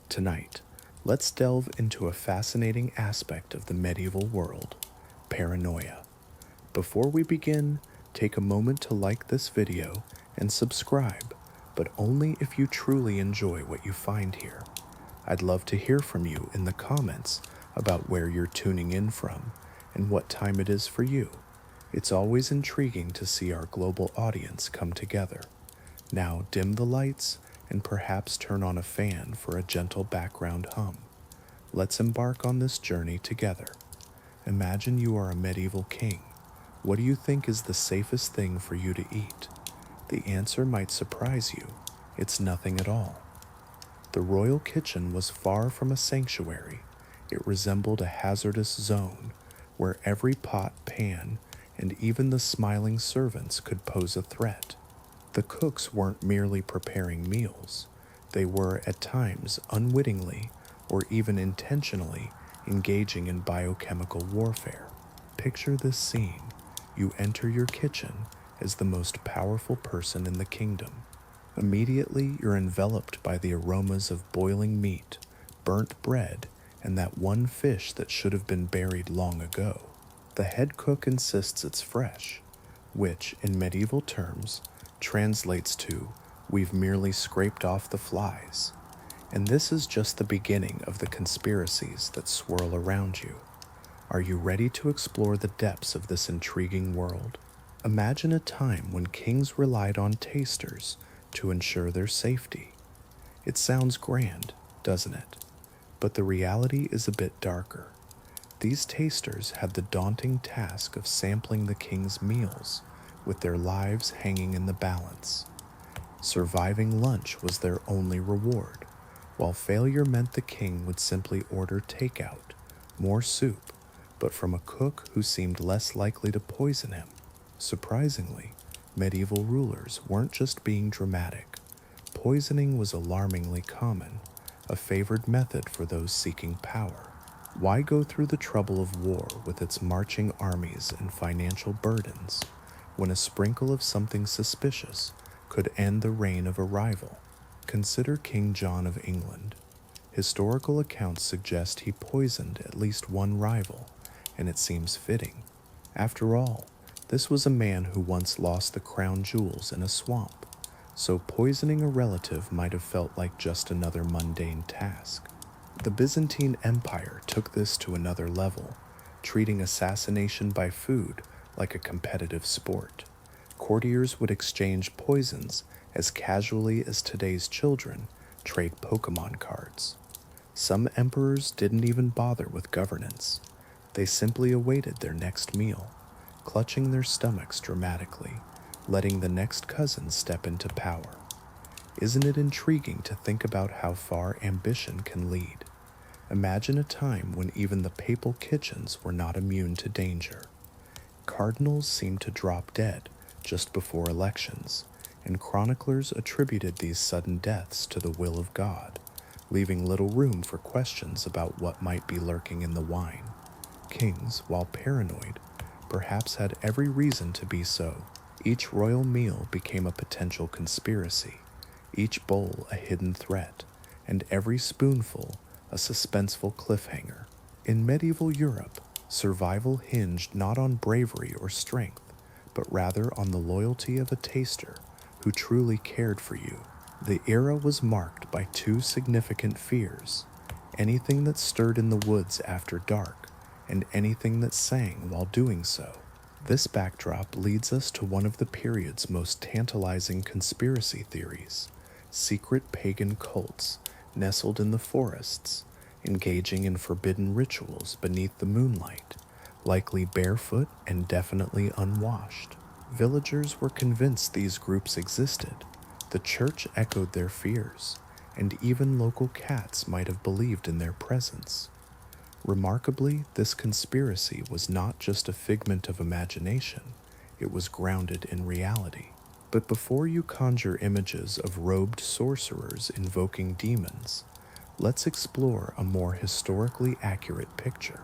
Tonight, let's delve into a fascinating aspect of the medieval world, paranoia. Before we begin, take a moment to like this video and subscribe, but only if you truly enjoy what you find here. I'd love to hear from you in the comments about where you're tuning in from and what time it is for you. It's always intriguing to see our global audience come together. Now dim the lights and perhaps turn on a fan for a gentle background hum. Let's embark on this journey together. Imagine you are a medieval king. What do you think is the safest thing for you to eat? The answer might surprise you. It's nothing at all. The royal kitchen was far from a sanctuary. It resembled a hazardous zone where every pot, pan, and even the smiling servants could pose a threat. The cooks weren't merely preparing meals. They were, at times, unwittingly or even intentionally engaging in biochemical warfare. Picture this scene. You enter your kitchen as the most powerful person in the kingdom. Immediately, you're enveloped by the aromas of boiling meat, burnt bread, and that one fish that should have been buried long ago. The head cook insists it's fresh, which, in medieval terms, translates to, "We've merely scraped off the flies." And this is just the beginning of the conspiracies that swirl around you. Are you ready to explore the depths of this intriguing world? Imagine a time when kings relied on tasters to ensure their safety. It sounds grand, doesn't it? But the reality is a bit darker. These tasters had the daunting task of sampling the king's meals, with their lives hanging in the balance. Surviving lunch was their only reward, while failure meant the king would simply order takeout, more soup, but from a cook who seemed less likely to poison him. Surprisingly, medieval rulers weren't just being dramatic. Poisoning was alarmingly common, a favored method for those seeking power. Why go through the trouble of war with its marching armies and financial burdens, when a sprinkle of something suspicious could end the reign of a rival? Consider King John of England. Historical accounts suggest he poisoned at least one rival, and it seems fitting. After all, this was a man who once lost the crown jewels in a swamp, so poisoning a relative might have felt like just another mundane task. The Byzantine Empire took this to another level, treating assassination by food like a competitive sport. Courtiers would exchange poisons as casually as today's children trade Pokemon cards. Some emperors didn't even bother with governance. They simply awaited their next meal, clutching their stomachs dramatically, letting the next cousin step into power. Isn't it intriguing to think about how far ambition can lead? Imagine a time when even the papal kitchens were not immune to danger. Cardinals seemed to drop dead just before elections, and chroniclers attributed these sudden deaths to the will of God, leaving little room for questions about what might be lurking in the wine. Kings, while paranoid, perhaps had every reason to be so. Each royal meal became a potential conspiracy, each bowl a hidden threat, and every spoonful a suspenseful cliffhanger. In medieval Europe, survival hinged not on bravery or strength, but rather on the loyalty of a taster who truly cared for you. The era was marked by two significant fears: anything that stirred in the woods after dark, and anything that sang while doing so. This backdrop leads us to one of the period's most tantalizing conspiracy theories: secret pagan cults nestled in the forests, engaging in forbidden rituals beneath the moonlight, likely barefoot and definitely unwashed. Villagers were convinced these groups existed. The church echoed their fears, and even local cats might have believed in their presence. Remarkably, this conspiracy was not just a figment of imagination, it was grounded in reality. But before you conjure images of robed sorcerers invoking demons, let's explore a more historically accurate picture.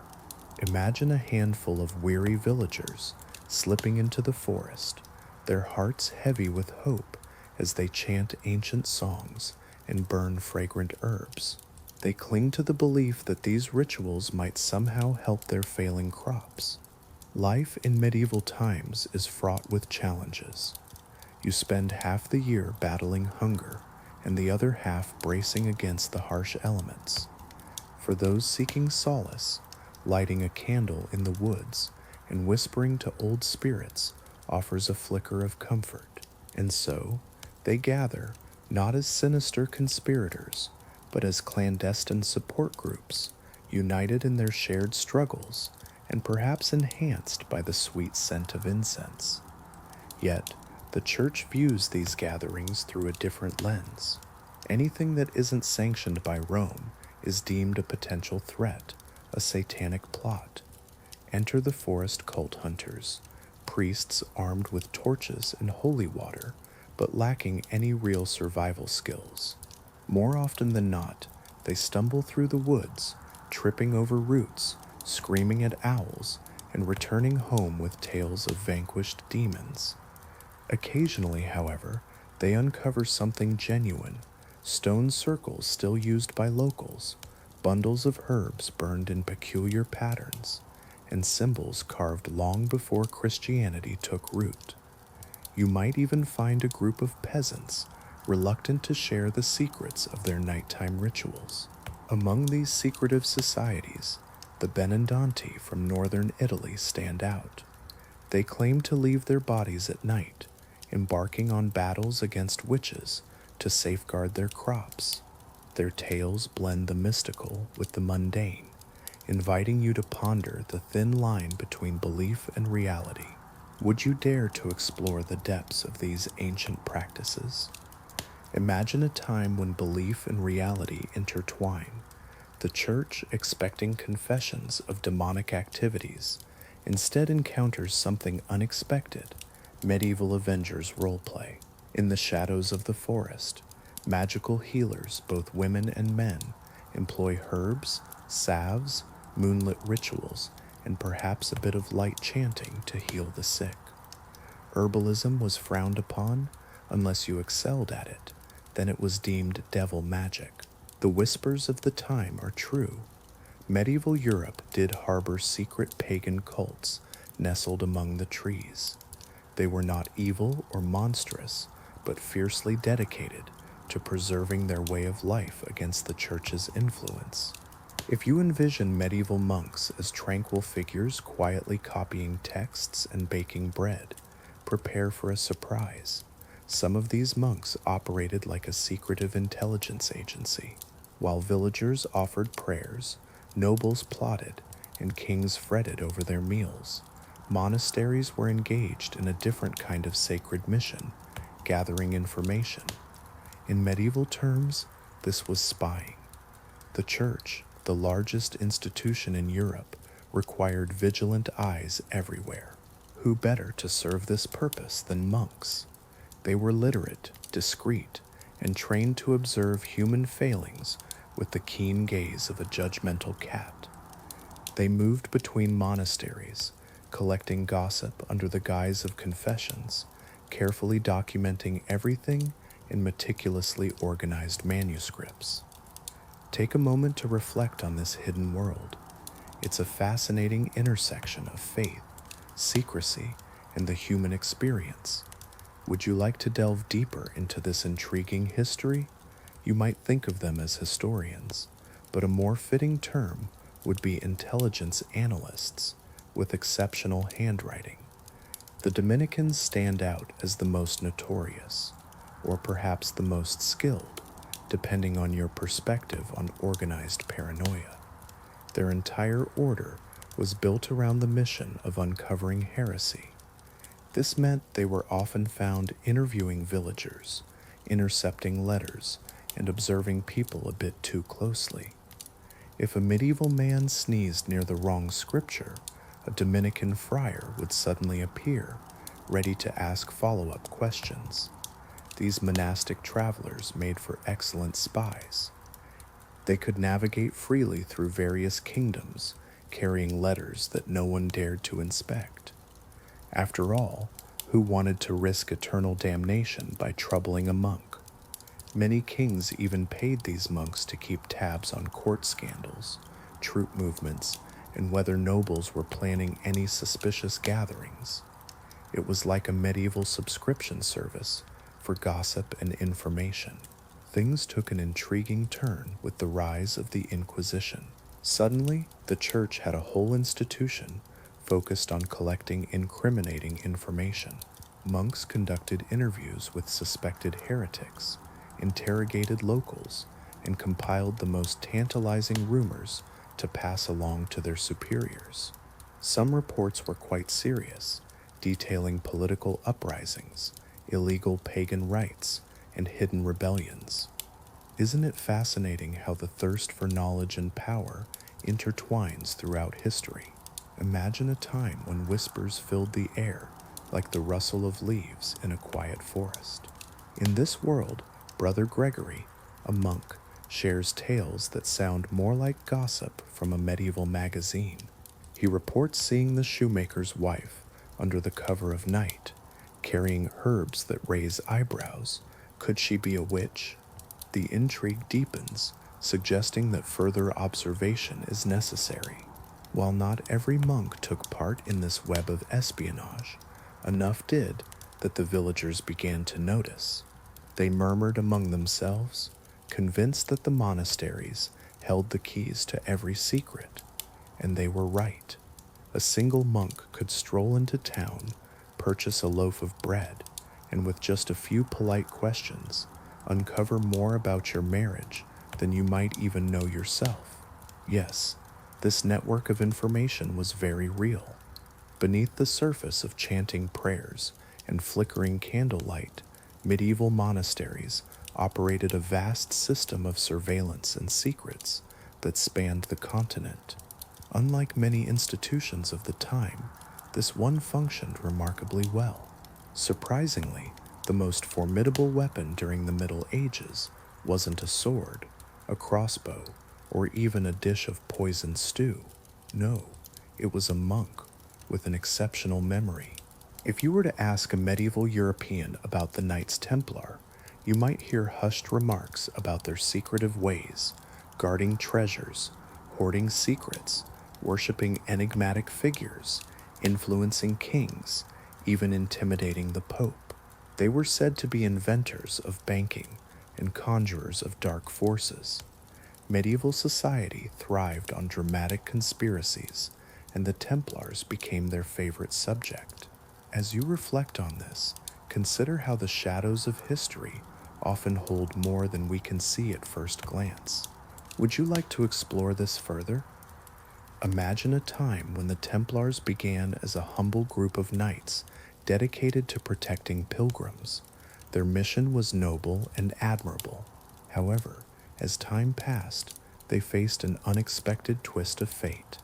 Imagine a handful of weary villagers slipping into the forest, their hearts heavy with hope as they chant ancient songs and burn fragrant herbs. They cling to the belief that these rituals might somehow help their failing crops. Life in medieval times is fraught with challenges. You spend half the year battling hunger and the other half bracing against the harsh elements. For those seeking solace, lighting a candle in the woods and whispering to old spirits offers a flicker of comfort. And so, they gather, not as sinister conspirators, but as clandestine support groups, united in their shared struggles and perhaps enhanced by the sweet scent of incense. Yet, the Church views these gatherings through a different lens. Anything that isn't sanctioned by Rome is deemed a potential threat, a satanic plot. Enter the forest cult hunters, priests armed with torches and holy water, but lacking any real survival skills. More often than not, they stumble through the woods, tripping over roots, screaming at owls, and returning home with tales of vanquished demons. Occasionally, however, they uncover something genuine: stone circles still used by locals, bundles of herbs burned in peculiar patterns, and symbols carved long before Christianity took root. You might even find a group of peasants reluctant to share the secrets of their nighttime rituals. Among these secretive societies, the Benandanti from northern Italy stand out. They claim to leave their bodies at night, embarking on battles against witches to safeguard their crops. Their tales blend the mystical with the mundane, inviting you to ponder the thin line between belief and reality. Would you dare to explore the depths of these ancient practices? Imagine a time when belief and reality intertwine. The Church, expecting confessions of demonic activities, instead encounters something unexpected: medieval Avengers roleplay. In the shadows of the forest, magical healers, both women and men, employ herbs, salves, moonlit rituals, and perhaps a bit of light chanting to heal the sick. Herbalism was frowned upon unless you excelled at it. Then it was deemed devil magic. The whispers of the time are true. Medieval Europe did harbor secret pagan cults nestled among the trees. They were not evil or monstrous, but fiercely dedicated to preserving their way of life against the Church's influence. If you envision medieval monks as tranquil figures quietly copying texts and baking bread, prepare for a surprise. Some of these monks operated like a secretive intelligence agency. While villagers offered prayers, nobles plotted, and kings fretted over their meals, monasteries were engaged in a different kind of sacred mission: gathering information. In medieval terms, this was spying. The Church, the largest institution in Europe, required vigilant eyes everywhere. Who better to serve this purpose than monks? They were literate, discreet, and trained to observe human failings with the keen gaze of a judgmental cat. They moved between monasteries, collecting gossip under the guise of confessions, carefully documenting everything in meticulously organized manuscripts. Take a moment to reflect on this hidden world. It's a fascinating intersection of faith, secrecy, and the human experience. Would you like to delve deeper into this intriguing history? You might think of them as historians, but a more fitting term would be intelligence analysts with exceptional handwriting. The Dominicans stand out as the most notorious, or perhaps the most skilled, depending on your perspective on organized paranoia. Their entire order was built around the mission of uncovering heresy. This meant they were often found interviewing villagers, intercepting letters, and observing people a bit too closely. If a medieval man sneezed near the wrong scripture, a Dominican friar would suddenly appear, ready to ask follow-up questions. These monastic travelers made for excellent spies. They could navigate freely through various kingdoms, carrying letters that no one dared to inspect. After all, who wanted to risk eternal damnation by troubling a monk? Many kings even paid these monks to keep tabs on court scandals, troop movements, and whether nobles were planning any suspicious gatherings. It was like a medieval subscription service for gossip and information. Things took an intriguing turn with the rise of the Inquisition. Suddenly, the church had a whole institution focused on collecting incriminating information. Monks conducted interviews with suspected heretics, interrogated locals, and compiled the most tantalizing rumors to pass along to their superiors. Some reports were quite serious, detailing political uprisings, illegal pagan rites, and hidden rebellions. Isn't it fascinating how the thirst for knowledge and power intertwines throughout history? Imagine a time when whispers filled the air like the rustle of leaves in a quiet forest. In this world, Brother Gregory, a monk, shares tales that sound more like gossip from a medieval magazine. He reports seeing the shoemaker's wife under the cover of night, carrying herbs that raise eyebrows. Could she be a witch? The intrigue deepens, suggesting that further observation is necessary. While not every monk took part in this web of espionage, enough did that the villagers began to notice. They murmured among themselves, convinced that the monasteries held the keys to every secret. And they were right. A single monk could stroll into town, purchase a loaf of bread, and with just a few polite questions, uncover more about your marriage than you might even know yourself. Yes, this network of information was very real. Beneath the surface of chanting prayers and flickering candlelight, medieval monasteries operated a vast system of surveillance and secrets that spanned the continent. Unlike many institutions of the time, this one functioned remarkably well. Surprisingly, the most formidable weapon during the Middle Ages wasn't a sword, a crossbow, or even a dish of poisoned stew. No, it was a monk with an exceptional memory. If you were to ask a medieval European about the Knights Templar, you might hear hushed remarks about their secretive ways, guarding treasures, hoarding secrets, worshipping enigmatic figures, influencing kings, even intimidating the Pope. They were said to be inventors of banking and conjurers of dark forces. Medieval society thrived on dramatic conspiracies, and the Templars became their favorite subject. As you reflect on this, consider how the shadows of history often hold more than we can see at first glance. Would you like to explore this further? Imagine a time when the Templars began as a humble group of knights dedicated to protecting pilgrims. Their mission was noble and admirable. However, as time passed, they faced an unexpected twist of fate.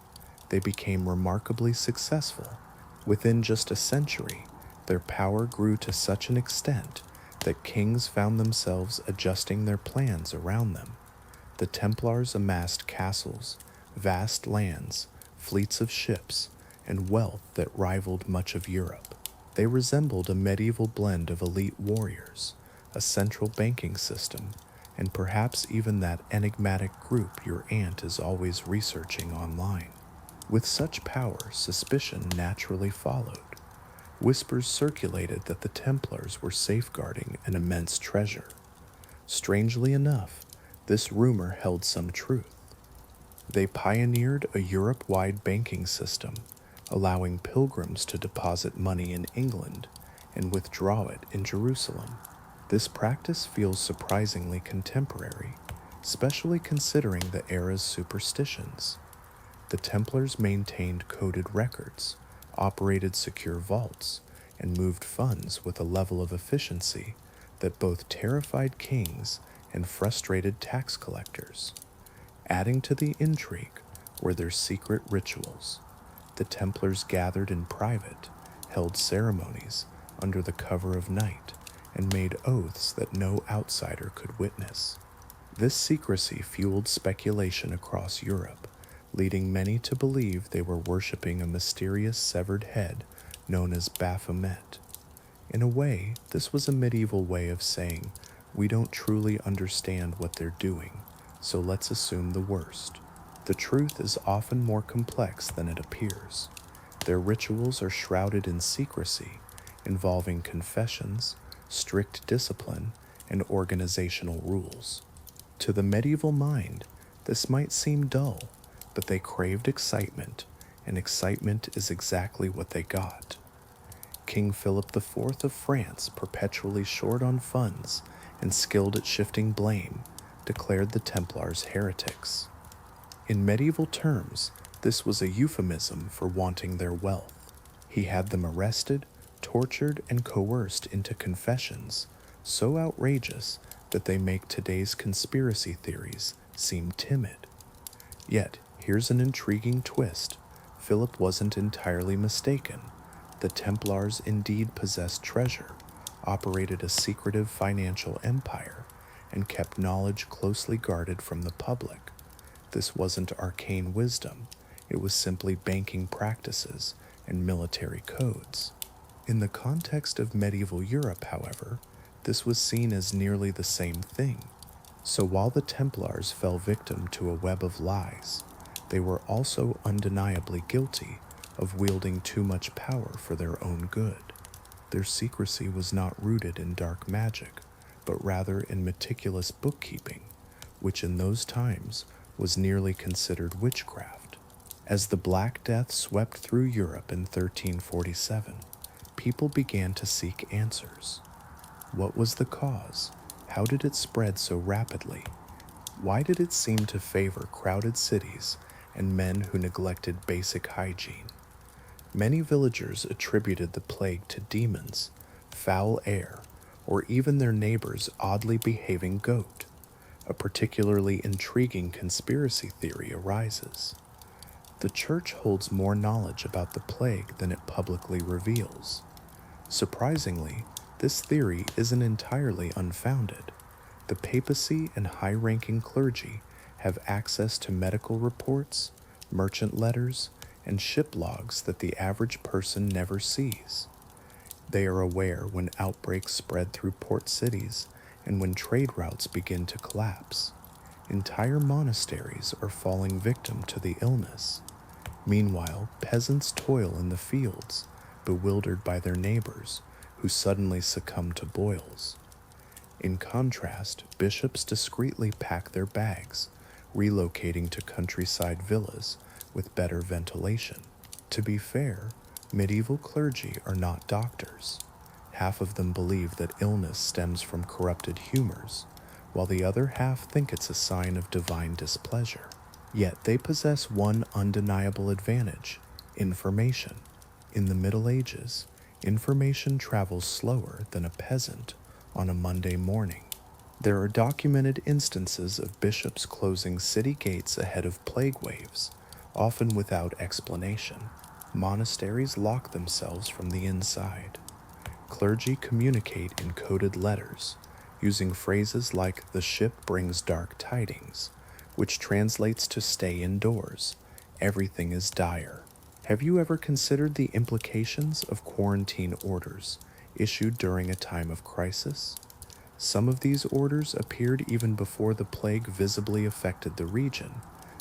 They became remarkably successful. Within just a century, their power grew to such an extent that kings found themselves adjusting their plans around them. The Templars amassed castles, vast lands, fleets of ships, and wealth that rivaled much of Europe. They resembled a medieval blend of elite warriors, a central banking system, and perhaps even that enigmatic group your aunt is always researching online. With such power, suspicion naturally followed. Whispers circulated that the Templars were safeguarding an immense treasure. Strangely enough, this rumor held some truth. They pioneered a Europe-wide banking system, allowing pilgrims to deposit money in England and withdraw it in Jerusalem. This practice feels surprisingly contemporary, especially considering the era's superstitions. The Templars maintained coded records, operated secure vaults, and moved funds with a level of efficiency that both terrified kings and frustrated tax collectors. Adding to the intrigue were their secret rituals. The Templars gathered in private, held ceremonies under the cover of night, and made oaths that no outsider could witness. This secrecy fueled speculation across Europe, leading many to believe they were worshipping a mysterious severed head known as Baphomet. In a way, this was a medieval way of saying, We don't truly understand what they're doing, so let's assume the worst. The truth is often more complex than it appears. Their rituals are shrouded in secrecy, involving confessions, strict discipline, and organizational rules. To the medieval mind, this might seem dull, but they craved excitement, and excitement is exactly what they got. King Philip IV of France, perpetually short on funds and skilled at shifting blame, declared the Templars heretics. In medieval terms, this was a euphemism for wanting their wealth. He had them arrested, tortured, and coerced into confessions so outrageous that they make today's conspiracy theories seem timid. Yet, here's an intriguing twist. Philip wasn't entirely mistaken. The Templars indeed possessed treasure, operated a secretive financial empire, and kept knowledge closely guarded from the public. This wasn't arcane wisdom, it was simply banking practices and military codes. In the context of medieval Europe, however, this was seen as nearly the same thing. So while the Templars fell victim to a web of lies, they were also undeniably guilty of wielding too much power for their own good. Their secrecy was not rooted in dark magic, but rather in meticulous bookkeeping, which in those times was nearly considered witchcraft. As the Black Death swept through Europe in 1347, people began to seek answers. What was the cause? How did it spread so rapidly? Why did it seem to favor crowded cities and men who neglected basic hygiene? Many villagers attributed the plague to demons, foul air, or even their neighbor's oddly behaving goat. A particularly intriguing conspiracy theory arises. The church holds more knowledge about the plague than it publicly reveals. Surprisingly, this theory isn't entirely unfounded. The papacy and high-ranking clergy have access to medical reports, merchant letters, and ship logs that the average person never sees. They are aware when outbreaks spread through port cities and when trade routes begin to collapse. Entire monasteries are falling victim to the illness. Meanwhile, peasants toil in the fields, bewildered by their neighbors who suddenly succumb to boils. In contrast, bishops discreetly pack their bags, relocating to countryside villas with better ventilation. To be fair, medieval clergy are not doctors. Half of them believe that illness stems from corrupted humors, while the other half think it's a sign of divine displeasure. Yet they possess one undeniable advantage: information. In the Middle Ages, information travels slower than a peasant on a Monday morning. There are documented instances of bishops closing city gates ahead of plague waves, often without explanation. Monasteries lock themselves from the inside. Clergy communicate in coded letters, using phrases like "the ship brings dark tidings," which translates to "stay indoors. Everything is dire." Have you ever considered the implications of quarantine orders issued during a time of crisis? Some of these orders appeared even before the plague visibly affected the region,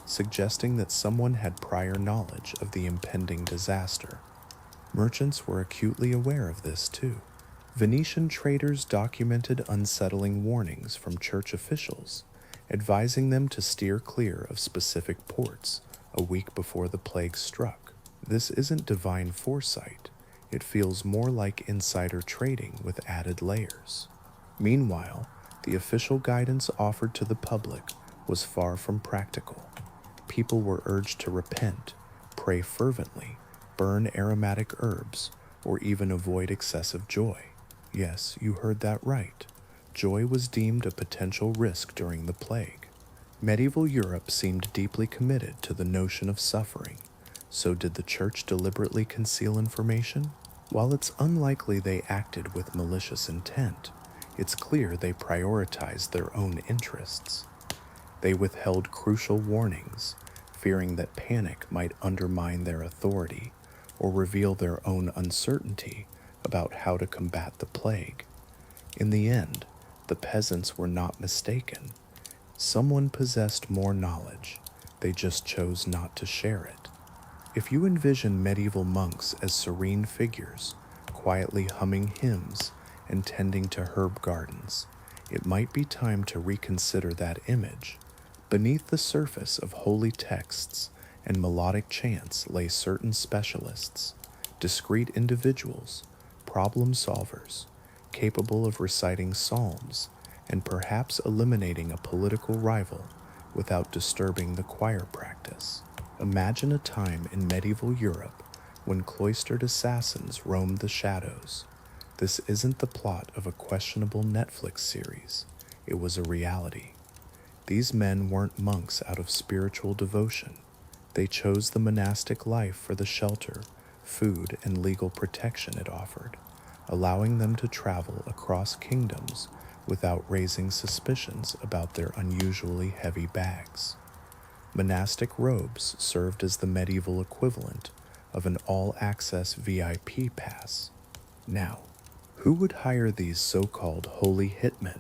suggesting that someone had prior knowledge of the impending disaster. Merchants were acutely aware of this too. Venetian traders documented unsettling warnings from church officials, advising them to steer clear of specific ports a week before the plague struck. This isn't divine foresight. It feels more like insider trading with added layers. Meanwhile, the official guidance offered to the public was far from practical. People were urged to repent, pray fervently, burn aromatic herbs, or even avoid excessive joy. Yes, you heard that right. Joy was deemed a potential risk during the plague. Medieval Europe seemed deeply committed to the notion of suffering. So did the church deliberately conceal information? While it's unlikely they acted with malicious intent, it's clear they prioritized their own interests. They withheld crucial warnings, fearing that panic might undermine their authority or reveal their own uncertainty about how to combat the plague. In the end, the peasants were not mistaken. Someone possessed more knowledge, they just chose not to share it. If you envision medieval monks as serene figures, quietly humming hymns and tending to herb gardens, it might be time to reconsider that image. Beneath the surface of holy texts and melodic chants lay certain specialists, discreet individuals, problem solvers, capable of reciting psalms and perhaps eliminating a political rival without disturbing the choir practice. Imagine a time in medieval Europe when cloistered assassins roamed the shadows. This isn't the plot of a questionable Netflix series, it was a reality. These men weren't monks out of spiritual devotion. They chose the monastic life for the shelter, food, and legal protection it offered, allowing them to travel across kingdoms without raising suspicions about their unusually heavy bags. Monastic robes served as the medieval equivalent of an all-access VIP pass. Now, who would hire these so-called holy hitmen?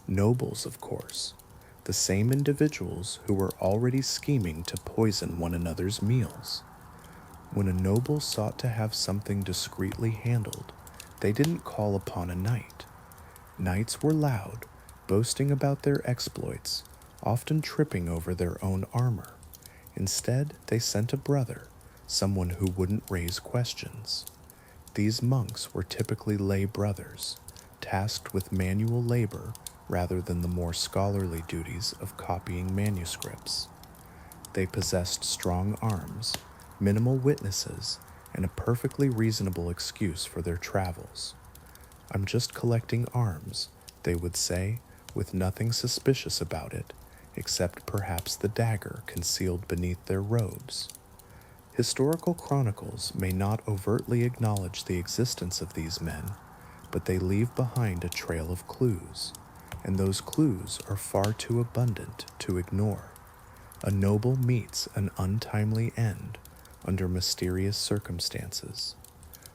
Nobles, of course, the same individuals who were already scheming to poison one another's meals. When a noble sought to have something discreetly handled, they didn't call upon a knight. Knights were loud, boasting about their exploits, often tripping over their own armor. Instead, they sent a brother, someone who wouldn't raise questions. These monks were typically lay brothers, tasked with manual labor rather than the more scholarly duties of copying manuscripts. They possessed strong arms, minimal witnesses, and a perfectly reasonable excuse for their travels. "I'm just collecting arms," they would say, with nothing suspicious about it, except perhaps the dagger concealed beneath their robes. Historical chronicles may not overtly acknowledge the existence of these men, but they leave behind a trail of clues, and those clues are far too abundant to ignore. A noble meets an untimely end under mysterious circumstances.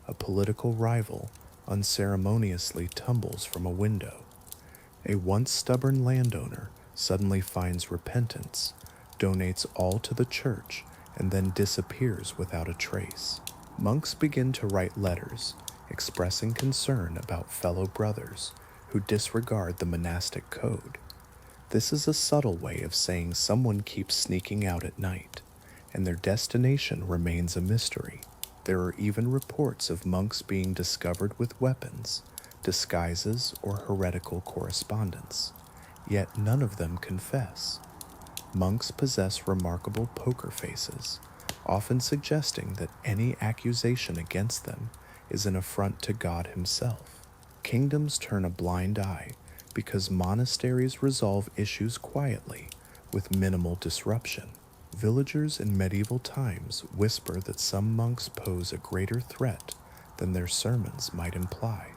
A political rival unceremoniously tumbles from a window. A once stubborn landowner suddenly finds repentance, donates all to the church, and then disappears without a trace. Monks begin to write letters, expressing concern about fellow brothers who disregard the monastic code. This is a subtle way of saying someone keeps sneaking out at night, and their destination remains a mystery. There are even reports of monks being discovered with weapons, disguises, or heretical correspondence, yet none of them confess. Monks possess remarkable poker faces, often suggesting that any accusation against them is an affront to God himself. Kingdoms turn a blind eye because monasteries resolve issues quietly with minimal disruption. Villagers in medieval times whisper that some monks pose a greater threat than their sermons might imply,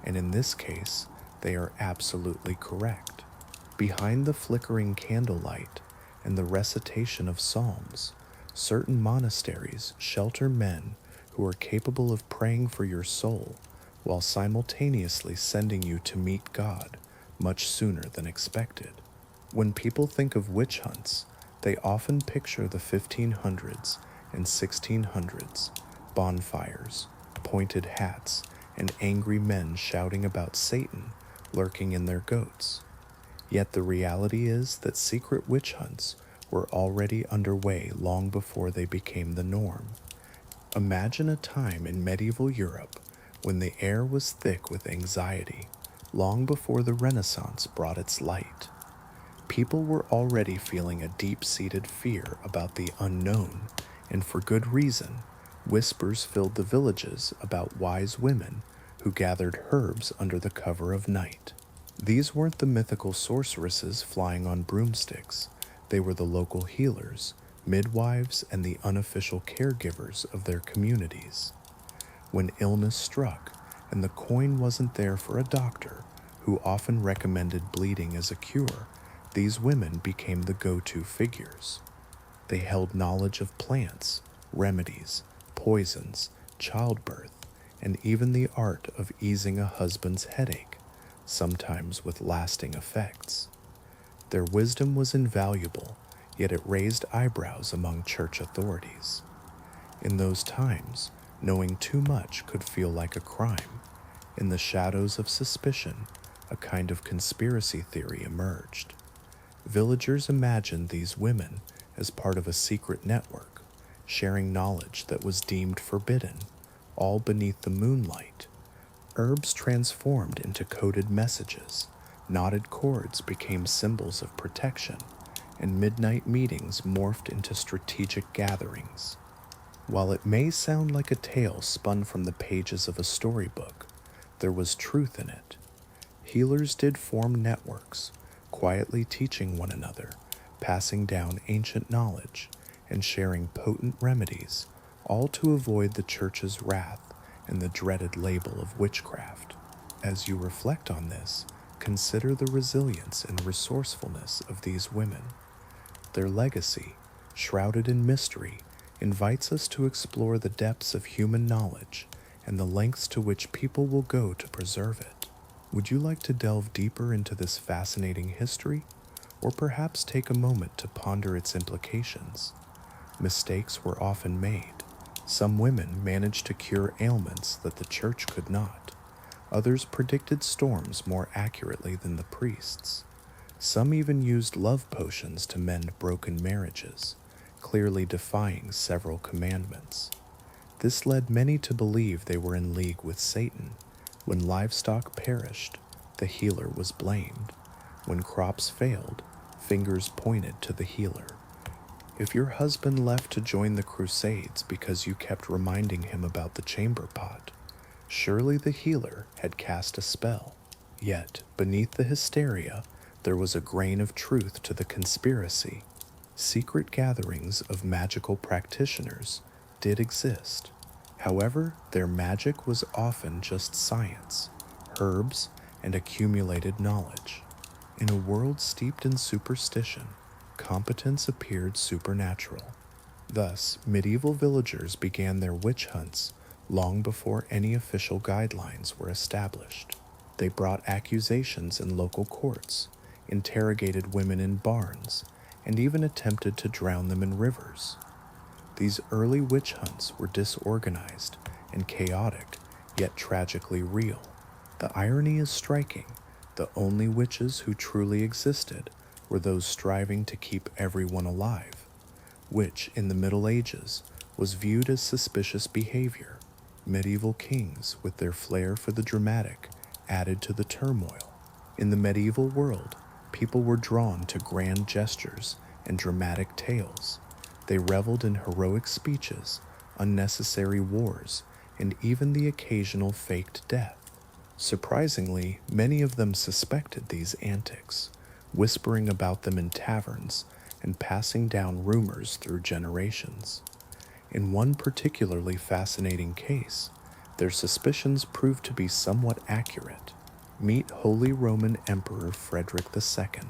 and in this case, they are absolutely correct. Behind the flickering candlelight and the recitation of psalms, certain monasteries shelter men who are capable of praying for your soul while simultaneously sending you to meet God much sooner than expected. When people think of witch hunts, they often picture the 1500s and 1600s, bonfires, pointed hats, and angry men shouting about Satan lurking in their goats. Yet the reality is that secret witch hunts were already underway long before they became the norm. Imagine a time in medieval Europe when the air was thick with anxiety, long before the Renaissance brought its light. People were already feeling a deep-seated fear about the unknown, and for good reason. Whispers filled the villages about wise women who gathered herbs under the cover of night. These weren't the mythical sorceresses flying on broomsticks. They were the local healers, midwives, and the unofficial caregivers of their communities. When illness struck, and the coin wasn't there for a doctor, who often recommended bleeding as a cure, these women became the go-to figures. They held knowledge of plants, remedies, poisons, childbirth, and even the art of easing a husband's headache. sometimes with lasting effects. Their wisdom was invaluable, yet it raised eyebrows among church authorities. In those times, knowing too much could feel like a crime. In the shadows of suspicion, a kind of conspiracy theory emerged. Villagers imagined these women as part of a secret network, sharing knowledge that was deemed forbidden, all beneath the moonlight. Herbs transformed into coded messages, knotted cords became symbols of protection, and midnight meetings morphed into strategic gatherings. While it may sound like a tale spun from the pages of a storybook, there was truth in it. Healers did form networks, quietly teaching one another, passing down ancient knowledge, and sharing potent remedies, all to avoid the church's wrath and the dreaded label of witchcraft. As you reflect on this, consider the resilience and resourcefulness of these women. Their legacy, shrouded in mystery, invites us to explore the depths of human knowledge and the lengths to which people will go to preserve it. Would you like to delve deeper into this fascinating history, or perhaps take a moment to ponder its implications? Mistakes were often made. Some women managed to cure ailments that the church could not. Others predicted storms more accurately than the priests. Some even used love potions to mend broken marriages, clearly defying several commandments. This led many to believe they were in league with Satan. When livestock perished, the healer was blamed. When crops failed, fingers pointed to the healer. If your husband left to join the Crusades because you kept reminding him about the chamber pot, surely the healer had cast a spell. Yet, beneath the hysteria, there was a grain of truth to the conspiracy. Secret gatherings of magical practitioners did exist. However, their magic was often just science, herbs, and accumulated knowledge. In a world steeped in superstition, competence appeared supernatural. Thus, medieval villagers began their witch hunts long before any official guidelines were established. They brought accusations in local courts, interrogated women in barns, and even attempted to drown them in rivers. These early witch hunts were disorganized and chaotic, yet tragically real. The irony is striking. The only witches who truly existed were those striving to keep everyone alive, which, in the Middle Ages, was viewed as suspicious behavior. Medieval kings, with their flair for the dramatic, added to the turmoil. In the medieval world, people were drawn to grand gestures and dramatic tales. They reveled in heroic speeches, unnecessary wars, and even the occasional faked death. Surprisingly, many of them suspected these antics, whispering about them in taverns and passing down rumors through generations. In one particularly fascinating case, their suspicions proved to be somewhat accurate. Meet Holy Roman Emperor Frederick II,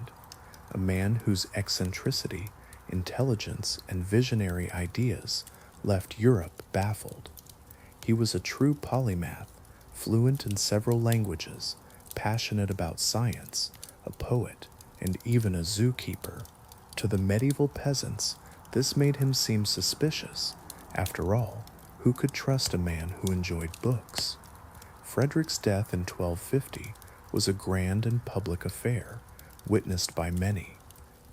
a man whose eccentricity, intelligence, and visionary ideas left Europe baffled. He was a true polymath, fluent in several languages, passionate about science, a poet, and even a zookeeper. To the medieval peasants, this made him seem suspicious. After all, who could trust a man who enjoyed books? Frederick's death in 1250 was a grand and public affair, witnessed by many.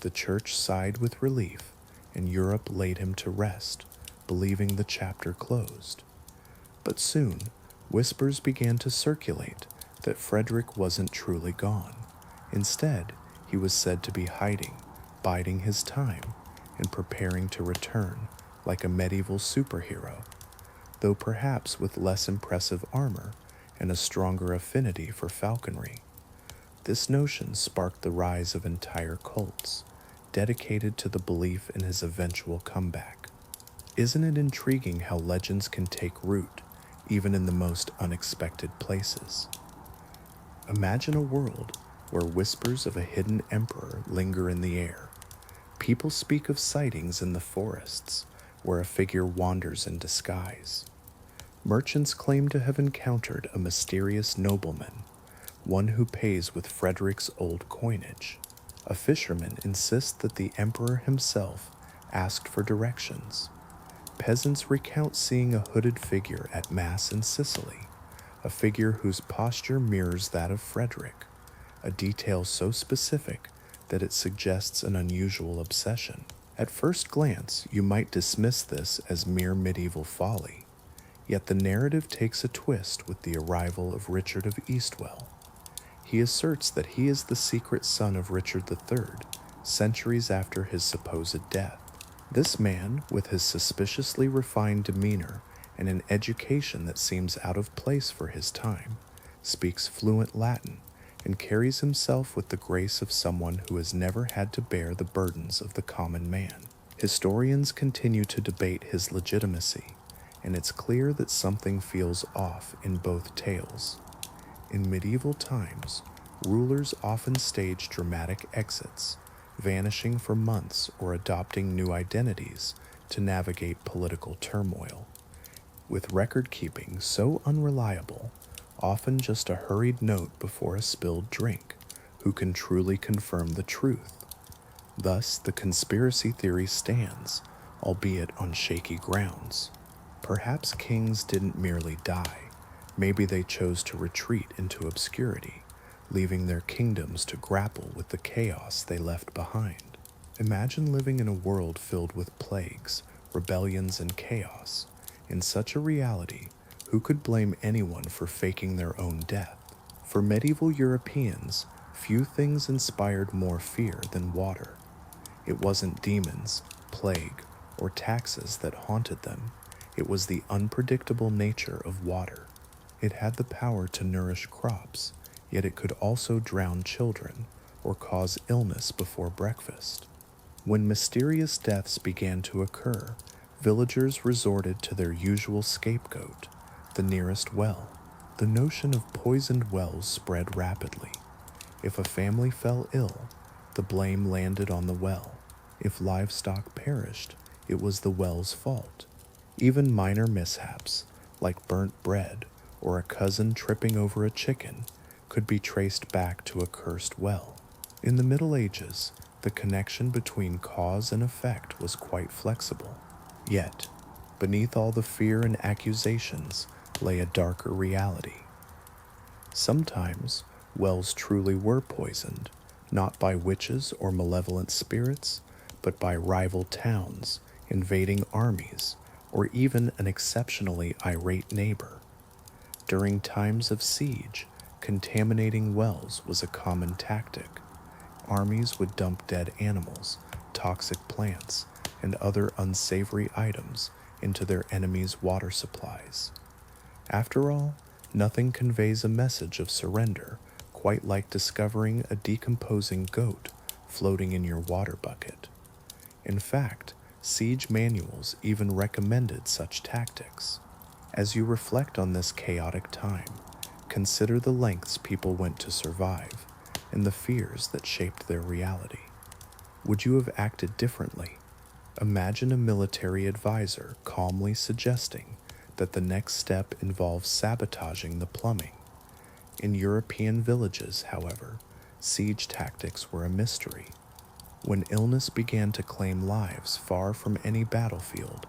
The church sighed with relief, and Europe laid him to rest, believing the chapter closed. But soon, whispers began to circulate that Frederick wasn't truly gone. Instead, he was said to be hiding, biding his time, and preparing to return like a medieval superhero, though perhaps with less impressive armor and a stronger affinity for falconry. This notion sparked the rise of entire cults, dedicated to the belief in his eventual comeback. Isn't it intriguing how legends can take root, even in the most unexpected places? Imagine a world where whispers of a hidden emperor linger in the air. People speak of sightings in the forests, where a figure wanders in disguise. Merchants claim to have encountered a mysterious nobleman, one who pays with Frederick's old coinage. A fisherman insists that the emperor himself asked for directions. Peasants recount seeing a hooded figure at Mass in Sicily, a figure whose posture mirrors that of Frederick, a detail so specific that it suggests an unusual obsession. At first glance, you might dismiss this as mere medieval folly, yet the narrative takes a twist with the arrival of Richard of Eastwell. He asserts that he is the secret son of Richard III, centuries after his supposed death. This man, with his suspiciously refined demeanor and an education that seems out of place for his time, speaks fluent Latin and carries himself with the grace of someone who has never had to bear the burdens of the common man. Historians continue to debate his legitimacy, and it's clear that something feels off in both tales. In medieval times, rulers often staged dramatic exits, vanishing for months or adopting new identities to navigate political turmoil. With record-keeping so unreliable, often just a hurried note before a spilled drink, who can truly confirm the truth? Thus, the conspiracy theory stands, albeit on shaky grounds. Perhaps kings didn't merely die. Maybe they chose to retreat into obscurity, leaving their kingdoms to grapple with the chaos they left behind. Imagine living in a world filled with plagues, rebellions, and chaos. In such a reality, who could blame anyone for faking their own death? For medieval Europeans, few things inspired more fear than water. It wasn't demons, plague, or taxes that haunted them. It was the unpredictable nature of water. It had the power to nourish crops, yet it could also drown children or cause illness before breakfast. When mysterious deaths began to occur, villagers resorted to their usual scapegoat, the nearest well. The notion of poisoned wells spread rapidly. If a family fell ill, the blame landed on the well. If livestock perished, it was the well's fault. Even minor mishaps, like burnt bread or a cousin tripping over a chicken, could be traced back to a cursed well. In the Middle Ages, the connection between cause and effect was quite flexible. Yet, beneath all the fear and accusations lay a darker reality. Sometimes, wells truly were poisoned, not by witches or malevolent spirits, but by rival towns, invading armies, or even an exceptionally irate neighbor. During times of siege, contaminating wells was a common tactic. Armies would dump dead animals, toxic plants, and other unsavory items into their enemies' water supplies. After all, nothing conveys a message of surrender quite like discovering a decomposing goat floating in your water bucket. In fact, siege manuals even recommended such tactics. As you reflect on this chaotic time, consider the lengths people went to survive and the fears that shaped their reality. Would you have acted differently? Imagine a military advisor calmly suggesting that the next step involves sabotaging the plumbing. In European villages, however, siege tactics were a mystery. When illness began to claim lives far from any battlefield,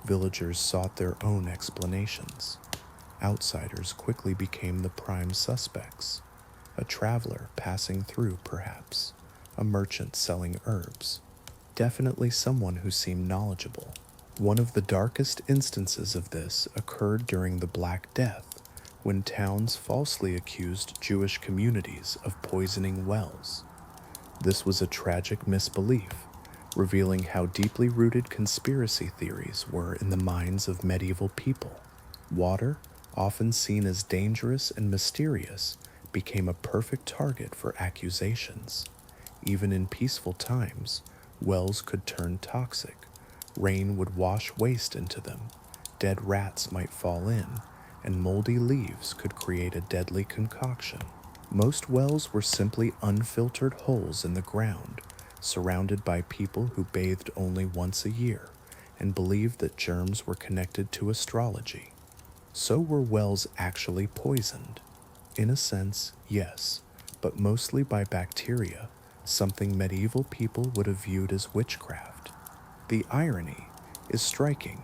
villagers sought their own explanations. Outsiders quickly became the prime suspects. A traveler passing through, perhaps. A merchant selling herbs. Definitely someone who seemed knowledgeable. One of the darkest instances of this occurred during the Black Death, when towns falsely accused Jewish communities of poisoning wells. This was a tragic misbelief, revealing how deeply rooted conspiracy theories were in the minds of medieval people. Water, often seen as dangerous and mysterious, became a perfect target for accusations. Even in peaceful times, wells could turn toxic. Rain would wash waste into them. Dead rats might fall in, and moldy leaves could create a deadly concoction. Most wells were simply unfiltered holes in the ground, surrounded by people who bathed only once a year and believed that germs were connected to astrology. So were wells actually poisoned? In a sense, yes, but mostly by bacteria, something medieval people would have viewed as witchcraft. The irony is striking.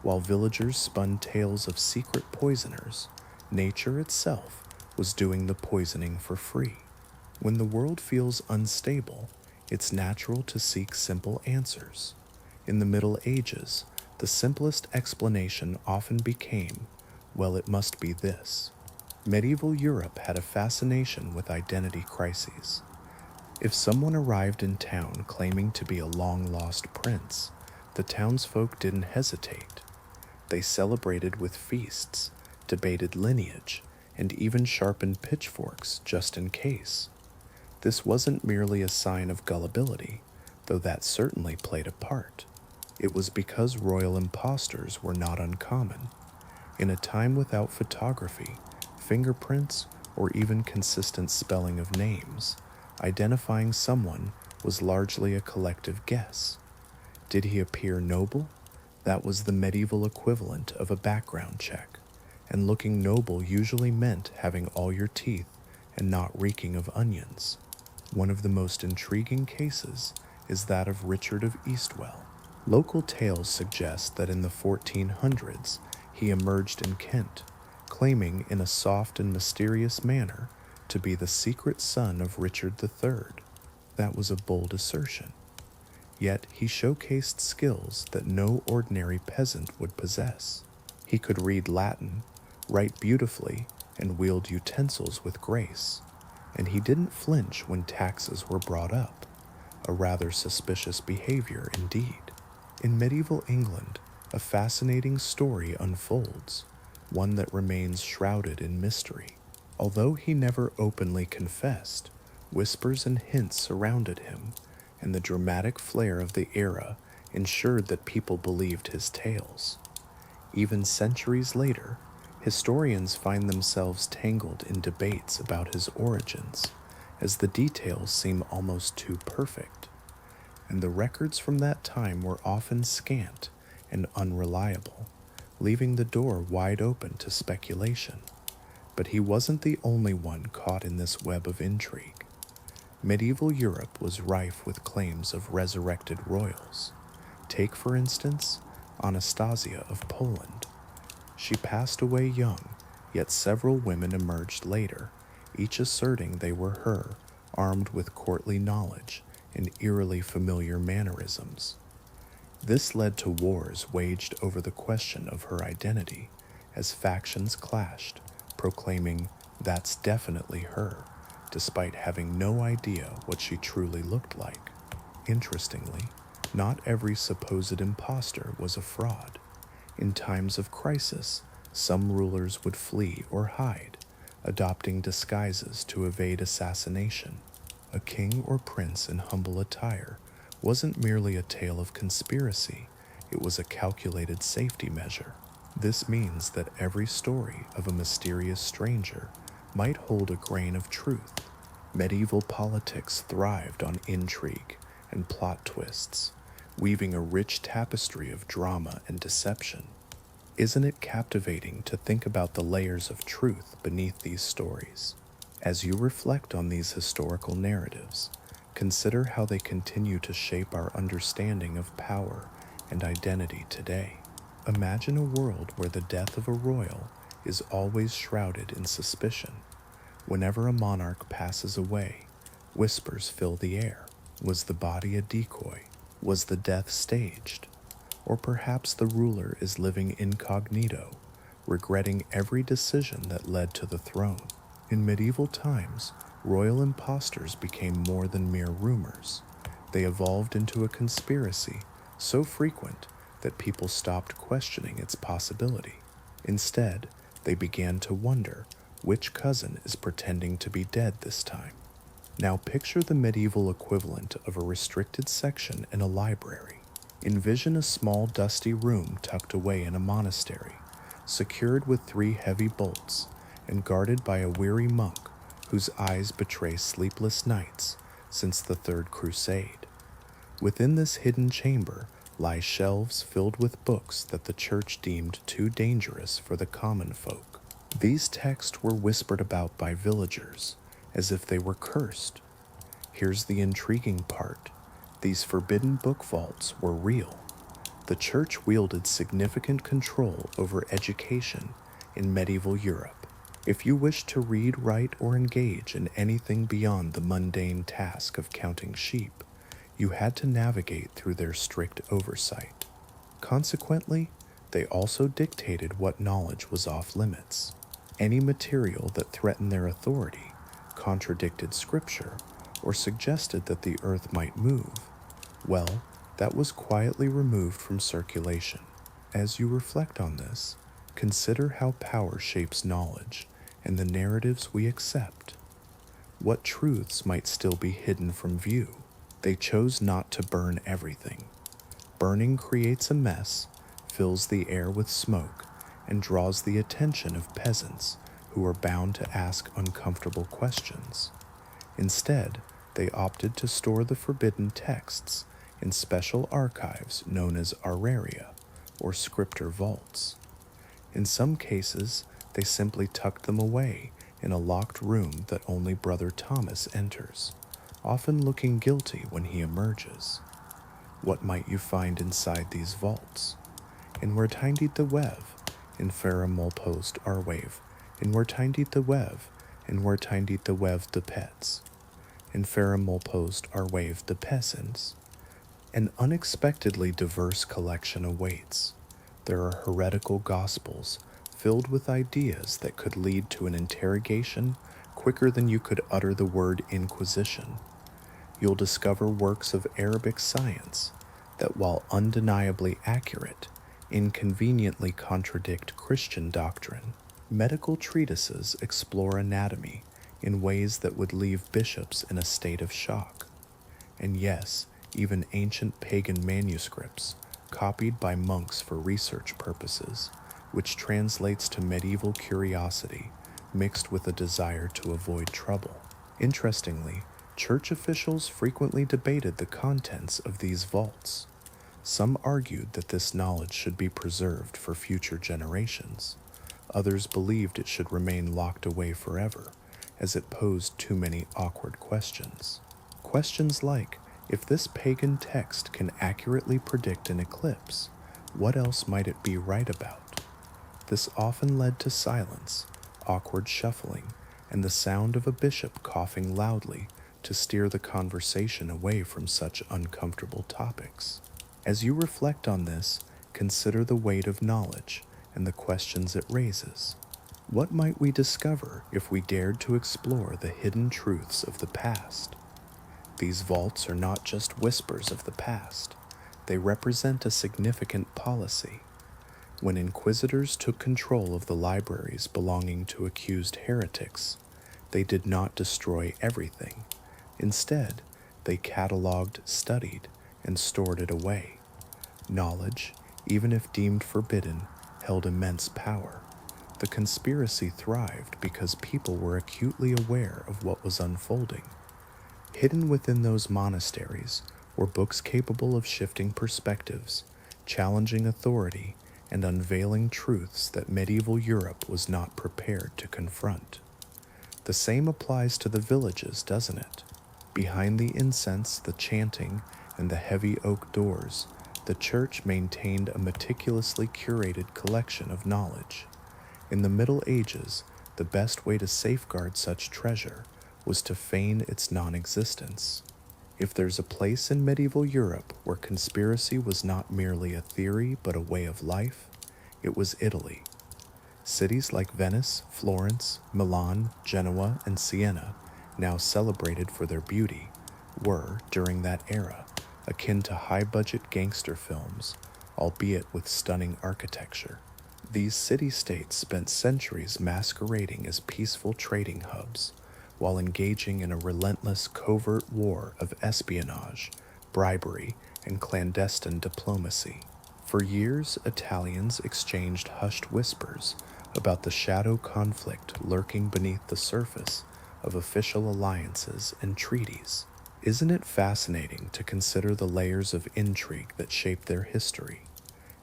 While villagers spun tales of secret poisoners, nature itself was doing the poisoning for free. When the world feels unstable, it's natural to seek simple answers. In the Middle Ages, the simplest explanation often became, well, it must be this. Medieval Europe had a fascination with identity crises. If someone arrived in town claiming to be a long-lost prince, the townsfolk didn't hesitate. They celebrated with feasts, debated lineage, and even sharpened pitchforks just in case. This wasn't merely a sign of gullibility, though that certainly played a part. It was because royal impostors were not uncommon. In a time without photography, fingerprints, or even consistent spelling of names, identifying someone was largely a collective guess. Did he appear noble? That was the medieval equivalent of a background check, and looking noble usually meant having all your teeth and not reeking of onions. One of the most intriguing cases is that of Richard of Eastwell. Local tales suggest that in the 1400s he emerged in Kent, claiming in a soft and mysterious manner to be the secret son of Richard III. That was a bold assertion. Yet he showcased skills that no ordinary peasant would possess. He could read Latin, write beautifully, and wield utensils with grace. And he didn't flinch when taxes were brought up, a rather suspicious behavior indeed. In medieval England, a fascinating story unfolds, one that remains shrouded in mystery. Although he never openly confessed, whispers and hints surrounded him, and the dramatic flair of the era ensured that people believed his tales. Even centuries later, historians find themselves tangled in debates about his origins, as the details seem almost too perfect. And the records from that time were often scant and unreliable, leaving the door wide open to speculation. But he wasn't the only one caught in this web of intrigue. Medieval Europe was rife with claims of resurrected royals. Take, for instance, Anastasia of Poland. She passed away young, yet several women emerged later, each asserting they were her, armed with courtly knowledge and eerily familiar mannerisms. This led to wars waged over the question of her identity, as factions clashed, proclaiming, "That's definitely her," despite having no idea what she truly looked like. Interestingly, not every supposed impostor was a fraud. In times of crisis, some rulers would flee or hide, adopting disguises to evade assassination. A king or prince in humble attire wasn't merely a tale of conspiracy, it was a calculated safety measure. This means that every story of a mysterious stranger might hold a grain of truth. Medieval politics thrived on intrigue and plot twists, weaving a rich tapestry of drama and deception. Isn't it captivating to think about the layers of truth beneath these stories? As you reflect on these historical narratives, consider how they continue to shape our understanding of power and identity today. Imagine a world where the death of a royal is always shrouded in suspicion. Whenever a monarch passes away, whispers fill the air. Was the body a decoy? Was the death staged? Or perhaps the ruler is living incognito, regretting every decision that led to the throne. In medieval times, royal impostors became more than mere rumors. They evolved into a conspiracy so frequent that people stopped questioning its possibility. Instead, they began to wonder which cousin is pretending to be dead this time. Now picture the medieval equivalent of a restricted section in a library. Envision a small dusty room tucked away in a monastery, secured with 3 heavy bolts, and guarded by a weary monk whose eyes betray sleepless nights since the Third Crusade. Within this hidden chamber lie shelves filled with books that the church deemed too dangerous for the common folk. These texts were whispered about by villagers as if they were cursed. Here's the intriguing part: these forbidden book vaults were real. The church wielded significant control over education in medieval Europe. If you wished to read, write, or engage in anything beyond the mundane task of counting sheep, you had to navigate through their strict oversight. Consequently, they also dictated what knowledge was off limits. Any material that threatened their authority, contradicted scripture, or suggested that the earth might move, well, that was quietly removed from circulation. As you reflect on this, consider how power shapes knowledge and the narratives we accept. What truths might still be hidden from view? They chose not to burn everything. Burning creates a mess, fills the air with smoke, and draws the attention of peasants who are bound to ask uncomfortable questions. Instead, they opted to store the forbidden texts in special archives known as auraria, or scriptor vaults. In some cases, they simply tucked them away in a locked room that only Brother Thomas enters, often looking guilty when he emerges. What might you find inside these vaults? In where tindit the wev, in fera mulpost arwave, in where tindit the wev, in where tindit the wev de pets, in fera mulpost arwave de peasants. An unexpectedly diverse collection awaits. There are heretical gospels filled with ideas that could lead to an interrogation quicker than you could utter the word inquisition. You'll discover works of Arabic science that, while undeniably accurate, inconveniently contradict Christian doctrine. Medical treatises explore anatomy in ways that would leave bishops in a state of shock. And yes, even ancient pagan manuscripts, copied by monks for research purposes, which translates to medieval curiosity mixed with a desire to avoid trouble. Interestingly, church officials frequently debated the contents of these vaults. Some argued that this knowledge should be preserved for future generations. Others believed it should remain locked away forever, as it posed too many awkward questions. Questions like, if this pagan text can accurately predict an eclipse, what else might it be right about? This often led to silence, awkward shuffling, and the sound of a bishop coughing loudly to steer the conversation away from such uncomfortable topics. As you reflect on this, consider the weight of knowledge and the questions it raises. What might we discover if we dared to explore the hidden truths of the past? These vaults are not just whispers of the past. They represent a significant policy. When inquisitors took control of the libraries belonging to accused heretics, they did not destroy everything. Instead, they cataloged, studied, and stored it away. Knowledge, even if deemed forbidden, held immense power. The conspiracy thrived because people were acutely aware of what was unfolding. Hidden within those monasteries were books capable of shifting perspectives, challenging authority, and unveiling truths that medieval Europe was not prepared to confront. The same applies to the villages, doesn't it? Behind the incense, the chanting, and the heavy oak doors, the church maintained a meticulously curated collection of knowledge. In the Middle Ages, the best way to safeguard such treasure was to feign its non-existence. If there's a place in medieval Europe where conspiracy was not merely a theory but a way of life, it was Italy. Cities like Venice, Florence, Milan, Genoa, and Siena, now celebrated for their beauty, were, during that era, akin to high-budget gangster films, albeit with stunning architecture. These city-states spent centuries masquerading as peaceful trading hubs, while engaging in a relentless covert war of espionage, bribery, and clandestine diplomacy. For years, Italians exchanged hushed whispers about the shadow conflict lurking beneath the surface of official alliances and treaties. Isn't it fascinating to consider the layers of intrigue that shape their history?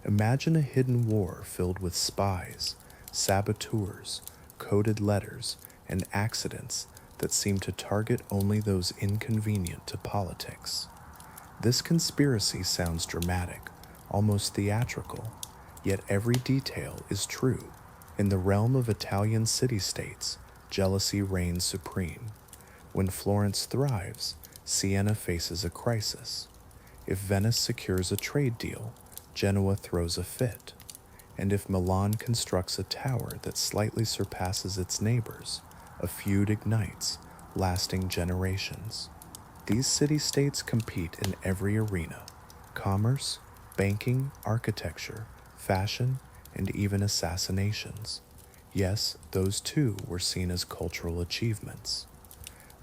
Imagine a hidden war filled with spies, saboteurs, coded letters and accidents that seem to target only those inconvenient to politics. This conspiracy sounds dramatic, almost theatrical, yet every detail is true. In the realm of Italian city-states, jealousy reigns supreme. When Florence thrives, Siena faces a crisis. If Venice secures a trade deal, Genoa throws a fit. And if Milan constructs a tower that slightly surpasses its neighbors, a feud ignites, lasting generations. These city-states compete in every arena: commerce, banking, architecture, fashion, and even assassinations. Yes, those too were seen as cultural achievements.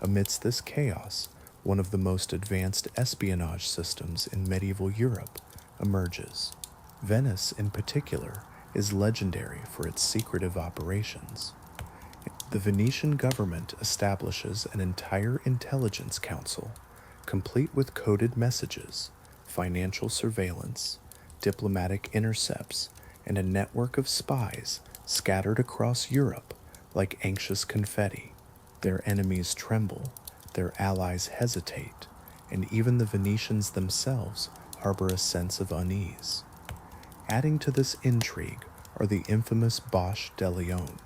Amidst this chaos, one of the most advanced espionage systems in medieval Europe emerges. Venice, in particular, is legendary for its secretive operations. The Venetian government establishes an entire intelligence council, complete with coded messages, financial surveillance, diplomatic intercepts, and a network of spies scattered across Europe like anxious confetti. Their enemies tremble, their allies hesitate, and even the Venetians themselves harbor a sense of unease. Adding to this intrigue are the infamous Bosch de Leon,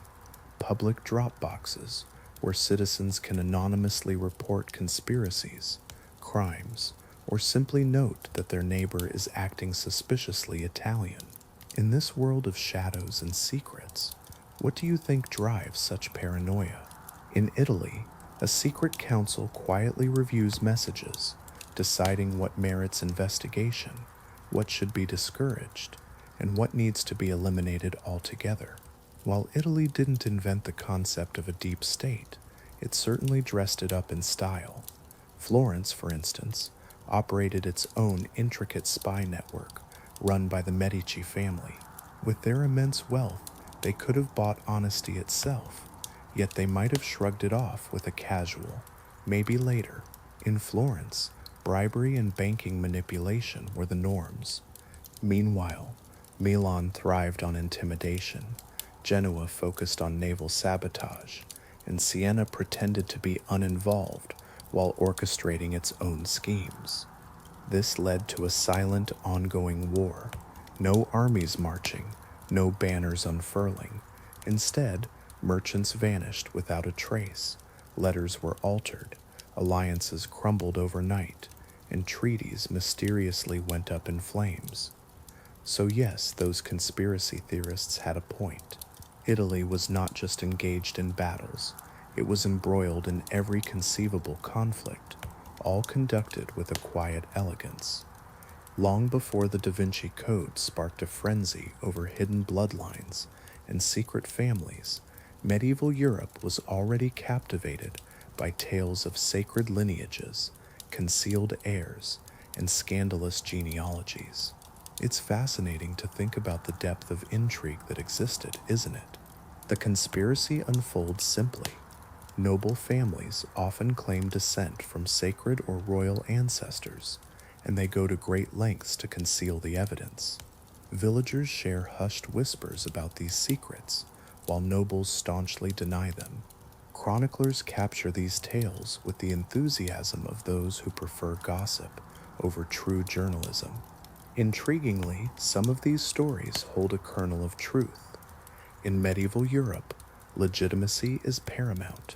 public drop boxes where citizens can anonymously report conspiracies, crimes, or simply note that their neighbor is acting suspiciously Italian. In this world of shadows and secrets, what do you think drives such paranoia? In Italy, a secret council quietly reviews messages, deciding what merits investigation, what should be discouraged, and what needs to be eliminated altogether. While Italy didn't invent the concept of a deep state, it certainly dressed it up in style. Florence, for instance, operated its own intricate spy network run by the Medici family. With their immense wealth, they could have bought honesty itself, yet they might have shrugged it off with a casual, maybe later. In Florence, bribery and banking manipulation were the norms. Meanwhile, Milan thrived on intimidation, Genoa focused on naval sabotage, and Siena pretended to be uninvolved while orchestrating its own schemes. This led to a silent, ongoing war. No armies marching, no banners unfurling. Instead, merchants vanished without a trace, letters were altered, alliances crumbled overnight, and treaties mysteriously went up in flames. So yes, those conspiracy theorists had a point. Italy was not just engaged in battles, it was embroiled in every conceivable conflict, all conducted with a quiet elegance. Long before the Da Vinci Code sparked a frenzy over hidden bloodlines and secret families, medieval Europe was already captivated by tales of sacred lineages, concealed heirs, and scandalous genealogies. It's fascinating to think about the depth of intrigue that existed, isn't it? The conspiracy unfolds simply. Noble families often claim descent from sacred or royal ancestors, and they go to great lengths to conceal the evidence. Villagers share hushed whispers about these secrets, while nobles staunchly deny them. Chroniclers capture these tales with the enthusiasm of those who prefer gossip over true journalism. Intriguingly, some of these stories hold a kernel of truth. In medieval Europe, legitimacy is paramount.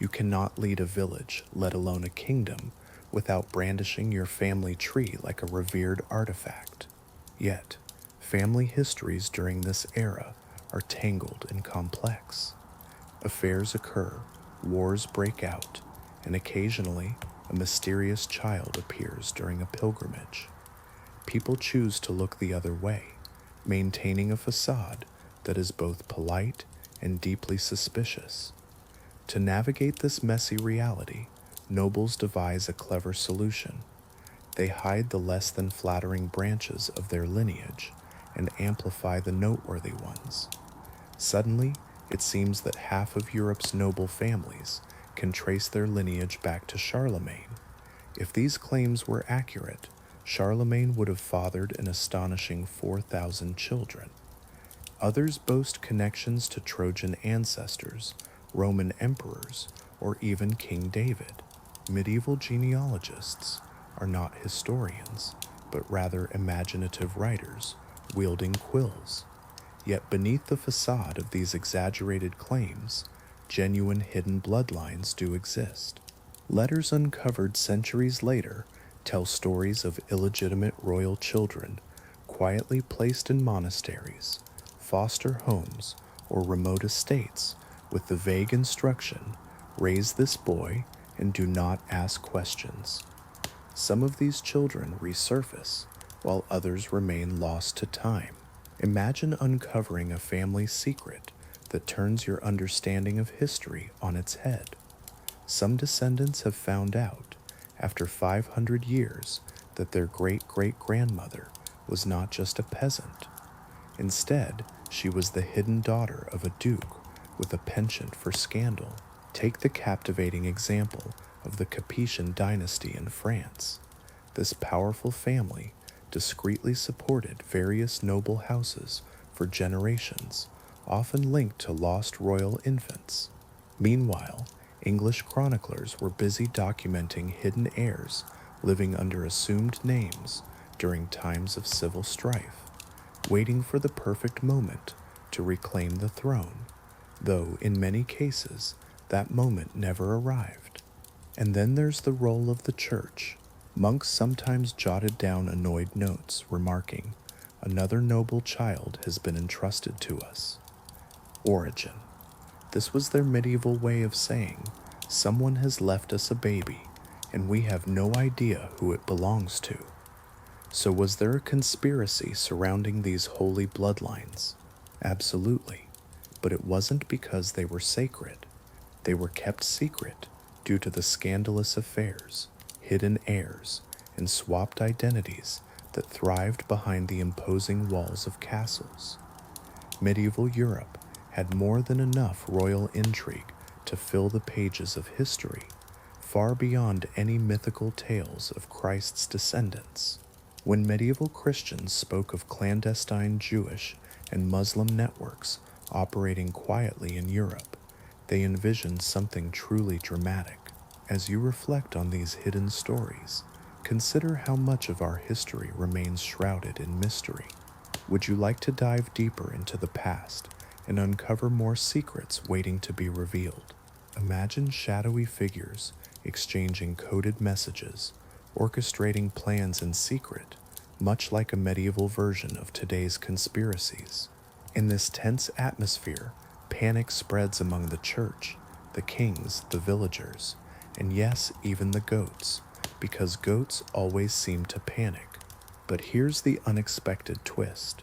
You cannot lead a village, let alone a kingdom, without brandishing your family tree like a revered artifact. Yet, family histories during this era are tangled and complex. Affairs occur, wars break out, and occasionally a mysterious child appears during a pilgrimage. People choose to look the other way, maintaining a facade that is both polite and deeply suspicious. To navigate this messy reality, nobles devise a clever solution. They hide the less than flattering branches of their lineage and amplify the noteworthy ones. Suddenly, it seems that half of Europe's noble families can trace their lineage back to Charlemagne. If these claims were accurate, Charlemagne would have fathered an astonishing 4,000 children. Others boast connections to Trojan ancestors, Roman emperors, or even King David. Medieval genealogists are not historians, but rather imaginative writers wielding quills. Yet beneath the facade of these exaggerated claims, genuine hidden bloodlines do exist. Letters uncovered centuries later tell stories of illegitimate royal children quietly placed in monasteries, foster homes, or remote estates with the vague instruction, raise this boy and do not ask questions. Some of these children resurface, while others remain lost to time. Imagine uncovering a family secret that turns your understanding of history on its head. Some descendants have found out, after 500 years, that their great-great-grandmother was not just a peasant. Instead, she was the hidden daughter of a duke with a penchant for scandal. Take the captivating example of the Capetian dynasty in France. This powerful family discreetly supported various noble houses for generations, often linked to lost royal infants. Meanwhile, English chroniclers were busy documenting hidden heirs living under assumed names during times of civil strife, waiting for the perfect moment to reclaim the throne, though in many cases that moment never arrived. And then there's the role of the church. Monks sometimes jotted down annoyed notes, remarking, "Another noble child has been entrusted to us." Origin. This was their medieval way of saying, "Someone has left us a baby, and we have no idea who it belongs to." So was there a conspiracy surrounding these holy bloodlines? Absolutely, but it wasn't because they were sacred. They were kept secret due to the scandalous affairs, hidden heirs, and swapped identities that thrived behind the imposing walls of castles. Medieval Europe had more than enough royal intrigue to fill the pages of history, far beyond any mythical tales of Christ's descendants. When medieval Christians spoke of clandestine Jewish and Muslim networks operating quietly in Europe, they envisioned something truly dramatic. As you reflect on these hidden stories, consider how much of our history remains shrouded in mystery. Would you like to dive deeper into the past and uncover more secrets waiting to be revealed? Imagine shadowy figures exchanging coded messages, orchestrating plans in secret, much like a medieval version of today's conspiracies. In this tense atmosphere, panic spreads among the church, the kings, the villagers, and yes, even the goats, because goats always seem to panic. But here's the unexpected twist.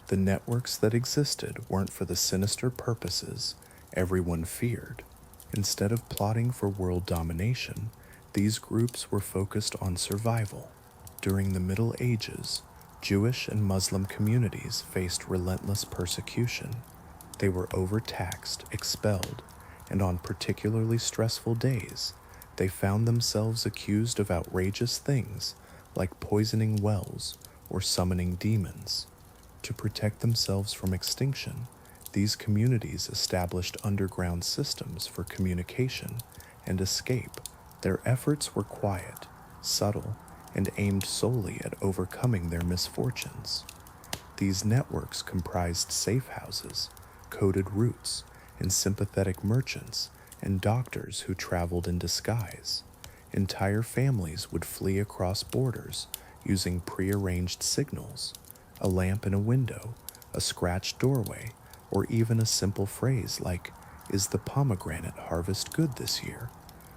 The networks that existed weren't for the sinister purposes everyone feared. Instead of plotting for world domination, these groups were focused on survival. During the Middle Ages, Jewish and Muslim communities faced relentless persecution. They were overtaxed, expelled, and on particularly stressful days, they found themselves accused of outrageous things like poisoning wells or summoning demons. To protect themselves from extinction, these communities established underground systems for communication and escape. Their efforts were quiet, subtle, and aimed solely at overcoming their misfortunes. These networks comprised safe houses, coded routes, and sympathetic merchants and doctors who traveled in disguise. Entire families would flee across borders using prearranged signals. A lamp in a window, a scratched doorway, or even a simple phrase like, "Is the pomegranate harvest good this year?"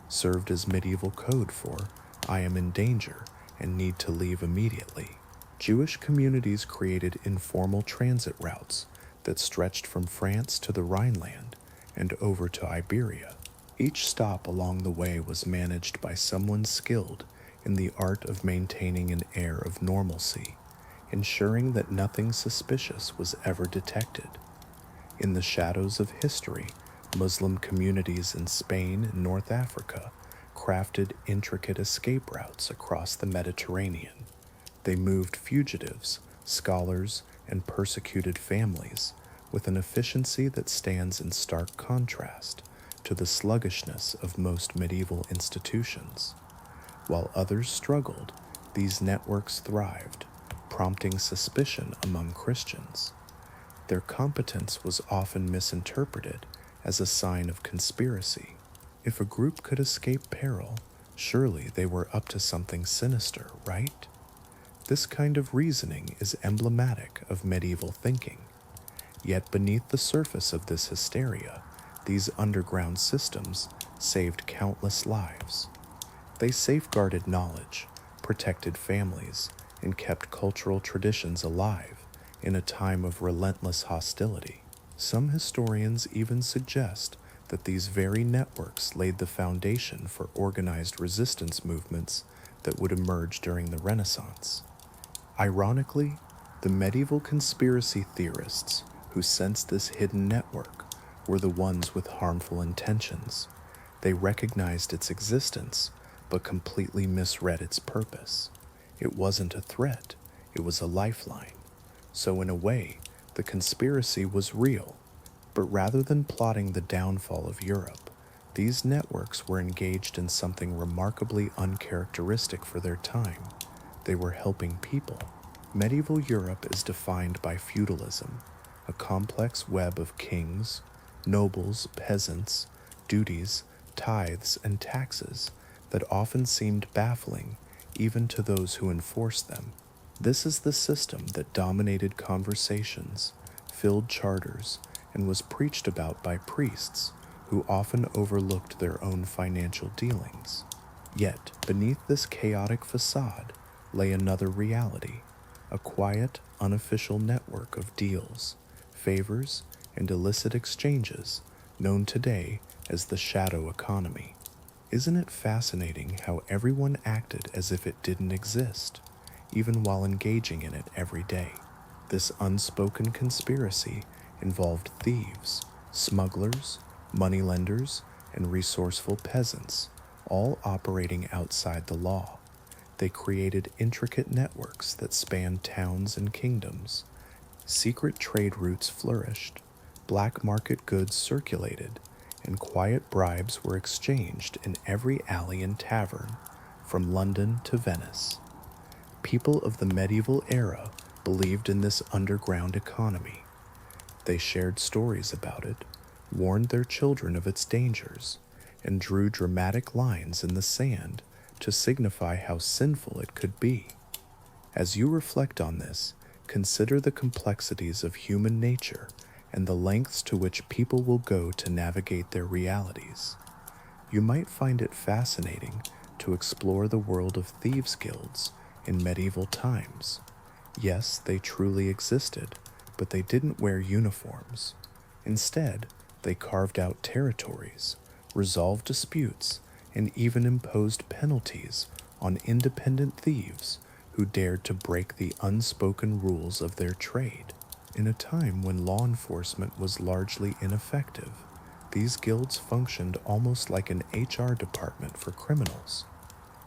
served as medieval code for, "I am in danger and need to leave immediately." Jewish communities created informal transit routes that stretched from France to the Rhineland and over to Iberia. Each stop along the way was managed by someone skilled in the art of maintaining an air of normalcy, ensuring that nothing suspicious was ever detected. In the shadows of history, Muslim communities in Spain and North Africa crafted intricate escape routes across the Mediterranean. They moved fugitives, scholars, and persecuted families with an efficiency that stands in stark contrast to the sluggishness of most medieval institutions. While others struggled, these networks thrived, prompting suspicion among Christians. Their competence was often misinterpreted as a sign of conspiracy. If a group could escape peril, surely they were up to something sinister, right? This kind of reasoning is emblematic of medieval thinking. Yet beneath the surface of this hysteria, these underground systems saved countless lives. They safeguarded knowledge, protected families, and kept cultural traditions alive in a time of relentless hostility. Some historians even suggest that these very networks laid the foundation for organized resistance movements that would emerge during the Renaissance. Ironically, the medieval conspiracy theorists who sensed this hidden network were the ones with harmful intentions. They recognized its existence, but completely misread its purpose. It wasn't a threat, it was a lifeline. So in a way, the conspiracy was real, but rather than plotting the downfall of Europe, these networks were engaged in something remarkably uncharacteristic for their time. They were helping people. Medieval Europe is defined by feudalism, a complex web of kings, nobles, peasants, duties, tithes, and taxes that often seemed baffling even to those who enforced them. This is the system that dominated conversations, filled charters, and was preached about by priests who often overlooked their own financial dealings. Yet, beneath this chaotic facade lay another reality, a quiet, unofficial network of deals, favors, and illicit exchanges known today as the shadow economy. Isn't it fascinating how everyone acted as if it didn't exist, even while engaging in it every day? This unspoken conspiracy involved thieves, smugglers, moneylenders, and resourceful peasants, all operating outside the law. They created intricate networks that spanned towns and kingdoms. Secret trade routes flourished, black market goods circulated, and quiet bribes were exchanged in every alley and tavern, from London to Venice. People of the medieval era believed in this underground economy. They shared stories about it, warned their children of its dangers, and drew dramatic lines in the sand to signify how sinful it could be. As you reflect on this, consider the complexities of human nature and the lengths to which people will go to navigate their realities. You might find it fascinating to explore the world of thieves' guilds in medieval times. Yes, they truly existed, but they didn't wear uniforms. Instead, they carved out territories, resolved disputes, and even imposed penalties on independent thieves who dared to break the unspoken rules of their trade. In a time when law enforcement was largely ineffective, these guilds functioned almost like an HR department for criminals.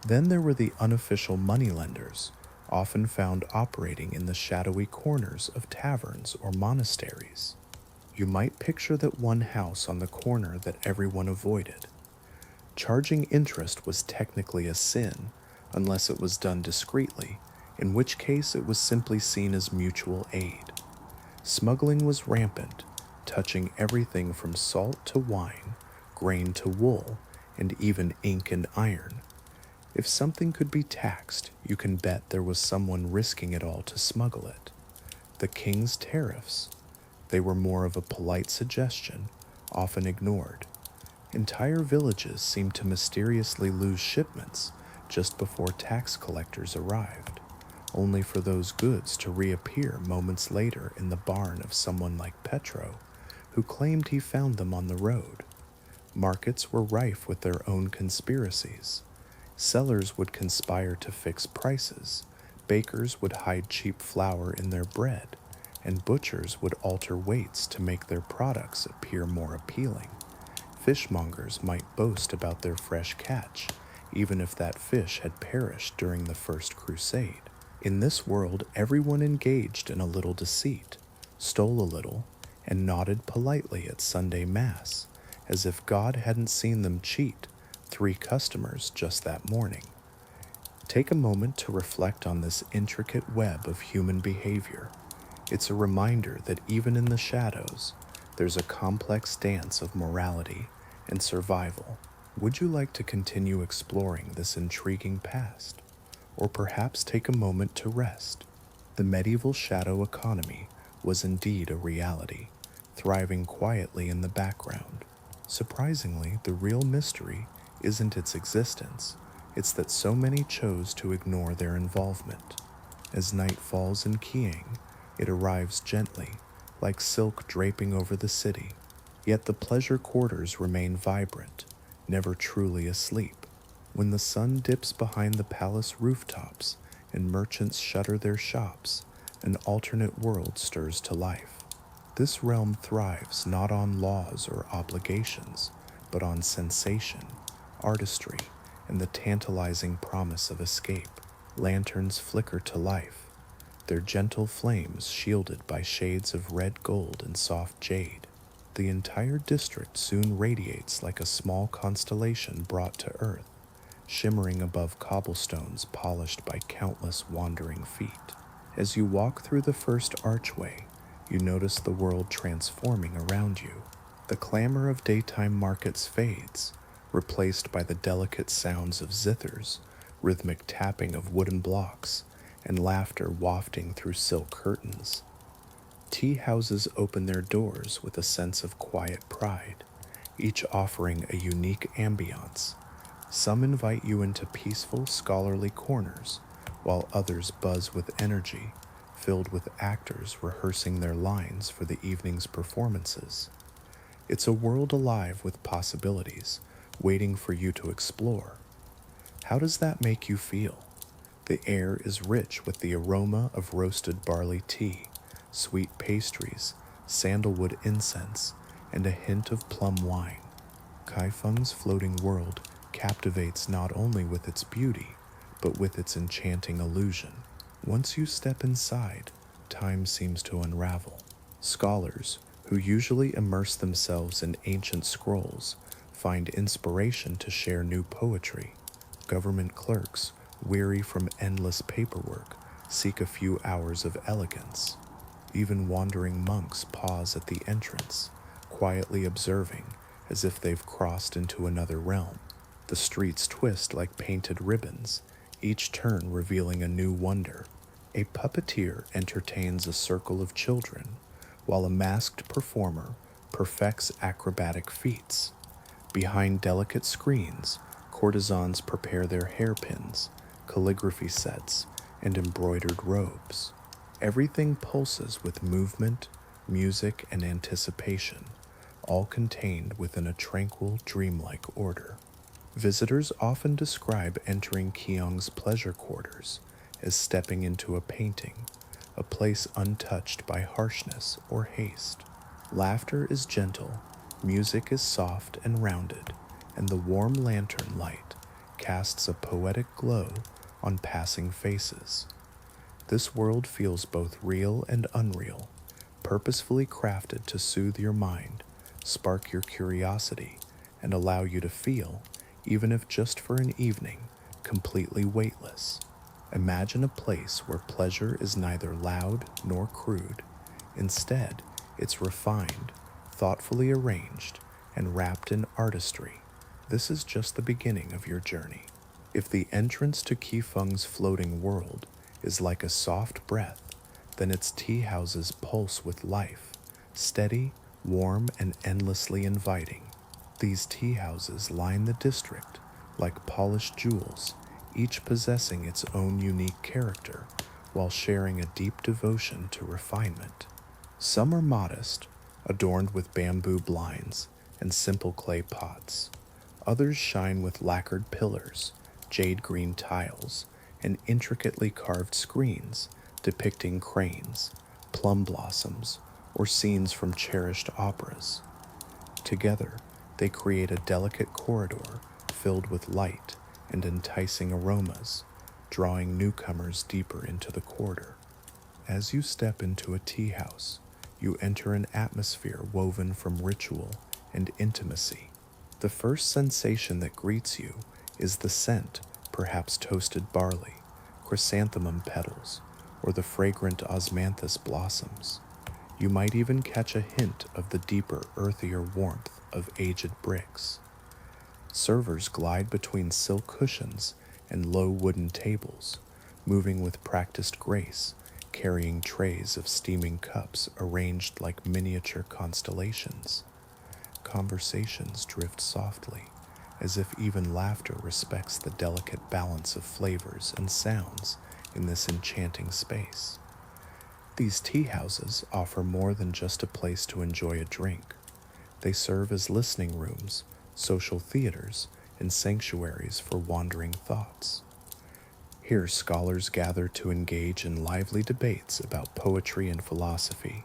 Then there were the unofficial moneylenders, often found operating in the shadowy corners of taverns or monasteries. You might picture that one house on the corner that everyone avoided. Charging interest was technically a sin, unless it was done discreetly, in which case it was simply seen as mutual aid. Smuggling was rampant, touching everything from salt to wine, grain to wool, and even ink and iron. If something could be taxed, you can bet there was someone risking it all to smuggle it. The king's tariffs, they were more of a polite suggestion, often ignored. Entire villages seemed to mysteriously lose shipments just before tax collectors arrived, only for those goods to reappear moments later in the barn of someone like Petro, who claimed he found them on the road. Markets were rife with their own conspiracies. Sellers would conspire to fix prices, bakers would hide cheap flour in their bread, and butchers would alter weights to make their products appear more appealing. Fishmongers might boast about their fresh catch, even if that fish had perished during the First Crusade. In this world, everyone engaged in a little deceit, stole a little, and nodded politely at Sunday Mass, as if God hadn't seen them cheat 3 customers just that morning. Take a moment to reflect on this intricate web of human behavior. It's a reminder that even in the shadows, there's a complex dance of morality and survival. Would you like to continue exploring this intriguing past? Or perhaps take a moment to rest? The medieval shadow economy was indeed a reality, thriving quietly in the background. Surprisingly, the real mystery isn't its existence, it's that so many chose to ignore their involvement. As night falls in Keying, it arrives gently, like silk draping over the city. Yet the pleasure quarters remain vibrant, never truly asleep. When the sun dips behind the palace rooftops and merchants shutter their shops, an alternate world stirs to life. This realm thrives not on laws or obligations, but on sensation, artistry, and the tantalizing promise of escape. Lanterns flicker to life, their gentle flames shielded by shades of red gold and soft jade. The entire district soon radiates like a small constellation brought to earth, shimmering above cobblestones polished by countless wandering feet. As you walk through the first archway, you notice the world transforming around you. The clamor of daytime markets fades, replaced by the delicate sounds of zithers, rhythmic tapping of wooden blocks, and laughter wafting through silk curtains. Tea houses open their doors with a sense of quiet pride, each offering a unique ambiance. Some invite you into peaceful, scholarly corners, while others buzz with energy, filled with actors rehearsing their lines for the evening's performances. It's a world alive with possibilities, waiting for you to explore. How does that make you feel? The air is rich with the aroma of roasted barley tea, sweet pastries, sandalwood incense, and a hint of plum wine. Kaifeng's floating world captivates not only with its beauty, but with its enchanting illusion. Once you step inside, time seems to unravel. Scholars, who usually immerse themselves in ancient scrolls, find inspiration to share new poetry. Government clerks, weary from endless paperwork, seek a few hours of elegance. Even wandering monks pause at the entrance, quietly observing as if they've crossed into another realm. The streets twist like painted ribbons, each turn revealing a new wonder. A puppeteer entertains a circle of children, while a masked performer perfects acrobatic feats. Behind delicate screens, courtesans prepare their hairpins, calligraphy sets, and embroidered robes. Everything pulses with movement, music, and anticipation, all contained within a tranquil, dreamlike order. Visitors often describe entering Keong's pleasure quarters as stepping into a painting, a place untouched by harshness or haste. Laughter is gentle, music is soft and rounded, and the warm lantern light casts a poetic glow on passing faces. This world feels both real and unreal, purposefully crafted to soothe your mind, spark your curiosity, and allow you to feel, even if just for an evening, completely weightless. Imagine a place where pleasure is neither loud nor crude. Instead, it's refined, thoughtfully arranged, and wrapped in artistry. This is just the beginning of your journey. If the entrance to Kifeng's floating world is like a soft breath, then its tea houses pulse with life, steady, warm, and endlessly inviting. These tea houses line the district like polished jewels, each possessing its own unique character, while sharing a deep devotion to refinement. Some are modest, adorned with bamboo blinds and simple clay pots. Others shine with lacquered pillars, jade green tiles, and intricately carved screens depicting cranes, plum blossoms, or scenes from cherished operas. Together, they create a delicate corridor filled with light and enticing aromas, drawing newcomers deeper into the quarter. As you step into a tea house, you enter an atmosphere woven from ritual and intimacy. The first sensation that greets you is the scent, perhaps toasted barley, chrysanthemum petals, or the fragrant osmanthus blossoms. You might even catch a hint of the deeper, earthier warmth of aged bricks. Servers glide between silk cushions and low wooden tables, moving with practiced grace, carrying trays of steaming cups arranged like miniature constellations. Conversations drift softly, as if even laughter respects the delicate balance of flavors and sounds in this enchanting space. These tea houses offer more than just a place to enjoy a drink. They serve as listening rooms, social theaters, and sanctuaries for wandering thoughts. Here, scholars gather to engage in lively debates about poetry and philosophy,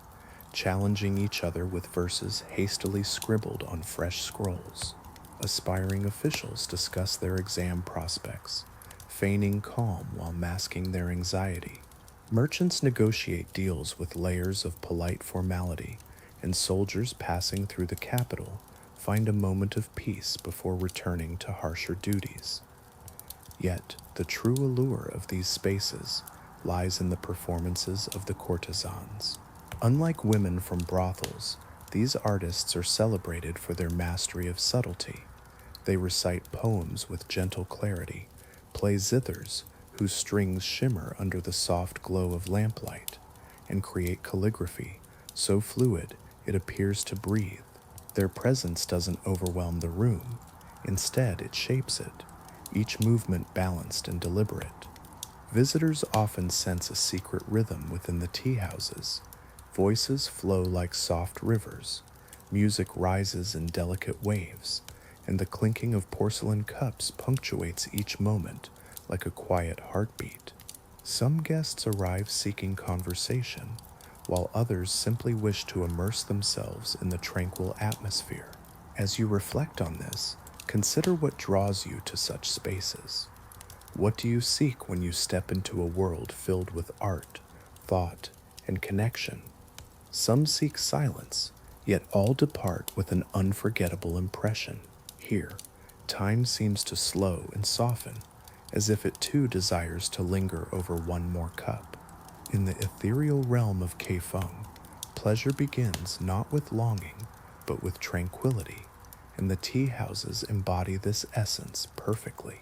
challenging each other with verses hastily scribbled on fresh scrolls. Aspiring officials discuss their exam prospects, feigning calm while masking their anxiety. Merchants negotiate deals with layers of polite formality, and soldiers passing through the capital find a moment of peace before returning to harsher duties. Yet, the true allure of these spaces lies in the performances of the courtesans. Unlike women from brothels, these artists are celebrated for their mastery of subtlety. They recite poems with gentle clarity, play zithers whose strings shimmer under the soft glow of lamplight, and create calligraphy so fluid it appears to breathe. Their presence doesn't overwhelm the room. Instead, it shapes it, each movement balanced and deliberate. Visitors often sense a secret rhythm within the tea houses. Voices flow like soft rivers, music rises in delicate waves, and the clinking of porcelain cups punctuates each moment like a quiet heartbeat. Some guests arrive seeking conversation, while others simply wish to immerse themselves in the tranquil atmosphere. As you reflect on this, consider what draws you to such spaces. What do you seek when you step into a world filled with art, thought, and connection? Some seek silence, yet all depart with an unforgettable impression. Here, time seems to slow and soften, as if it too desires to linger over one more cup. In the ethereal realm of Kaifeng, pleasure begins not with longing, but with tranquility, and the tea houses embody this essence perfectly.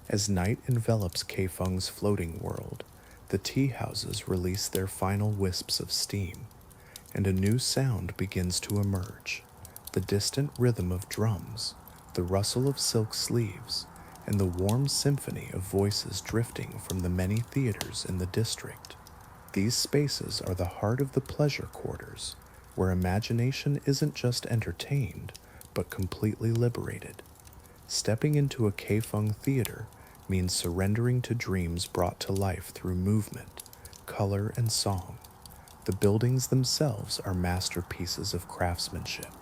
As night envelops Kaifeng's floating world, the tea houses release their final wisps of steam, and a new sound begins to emerge. The distant rhythm of drums, the rustle of silk sleeves, and the warm symphony of voices drifting from the many theaters in the district. These spaces are the heart of the pleasure quarters, where imagination isn't just entertained, but completely liberated. Stepping into a Kaifeng theater means surrendering to dreams brought to life through movement, color, and song. The buildings themselves are masterpieces of craftsmanship.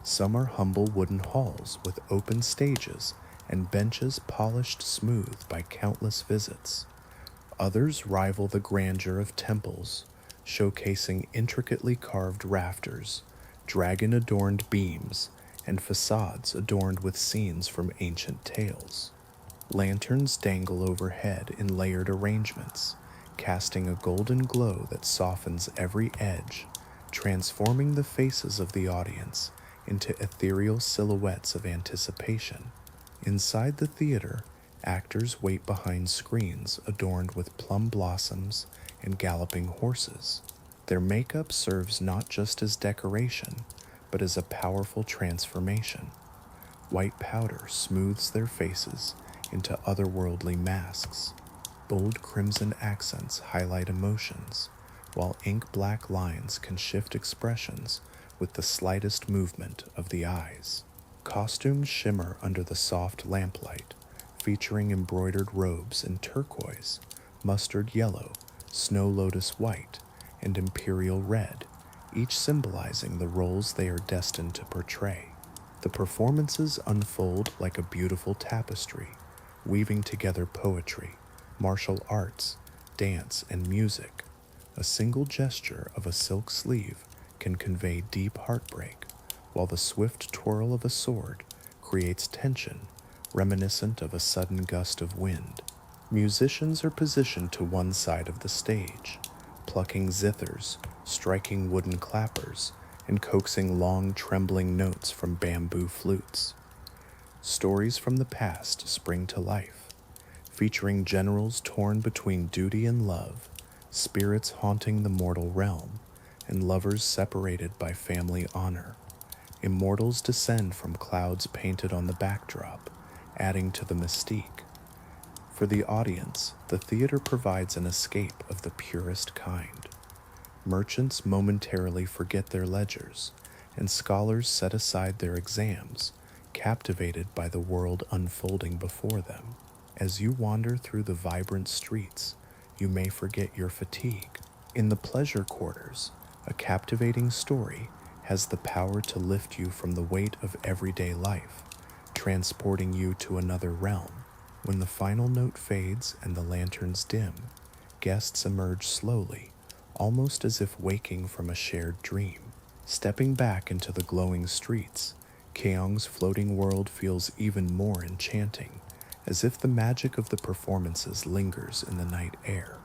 Some are humble wooden halls with open stages and benches polished smooth by countless visits. Others rival the grandeur of temples, showcasing intricately carved rafters, dragon-adorned beams, and facades adorned with scenes from ancient tales. Lanterns dangle overhead in layered arrangements, casting a golden glow that softens every edge, transforming the faces of the audience into ethereal silhouettes of anticipation. Inside the theater, actors wait behind screens adorned with plum blossoms and galloping horses. Their makeup serves not just as decoration, but as a powerful transformation. White powder smooths their faces into otherworldly masks. Bold crimson accents highlight emotions, while ink-black lines can shift expressions with the slightest movement of the eyes. Costumes shimmer under the soft lamplight, featuring embroidered robes in turquoise, mustard yellow, snow lotus white, and imperial red, each symbolizing the roles they are destined to portray. The performances unfold like a beautiful tapestry, weaving together poetry, martial arts, dance, and music. A single gesture of a silk sleeve can convey deep heartbreak, while the swift twirl of a sword creates tension reminiscent of a sudden gust of wind. Musicians are positioned to one side of the stage, plucking zithers, striking wooden clappers, and coaxing long, trembling notes from bamboo flutes. Stories from the past spring to life, featuring generals torn between duty and love, spirits haunting the mortal realm, and lovers separated by family honor. Immortals descend from clouds painted on the backdrop, adding to the mystique. For the audience, the theater provides an escape of the purest kind. Merchants momentarily forget their ledgers, and scholars set aside their exams, captivated by the world unfolding before them. As you wander through the vibrant streets, you may forget your fatigue. In the pleasure quarters, a captivating story has the power to lift you from the weight of everyday life, transporting you to another realm. When the final note fades and the lanterns dim, guests emerge slowly, almost as if waking from a shared dream. Stepping back into the glowing streets, Keong's floating world feels even more enchanting, as if the magic of the performances lingers in the night air.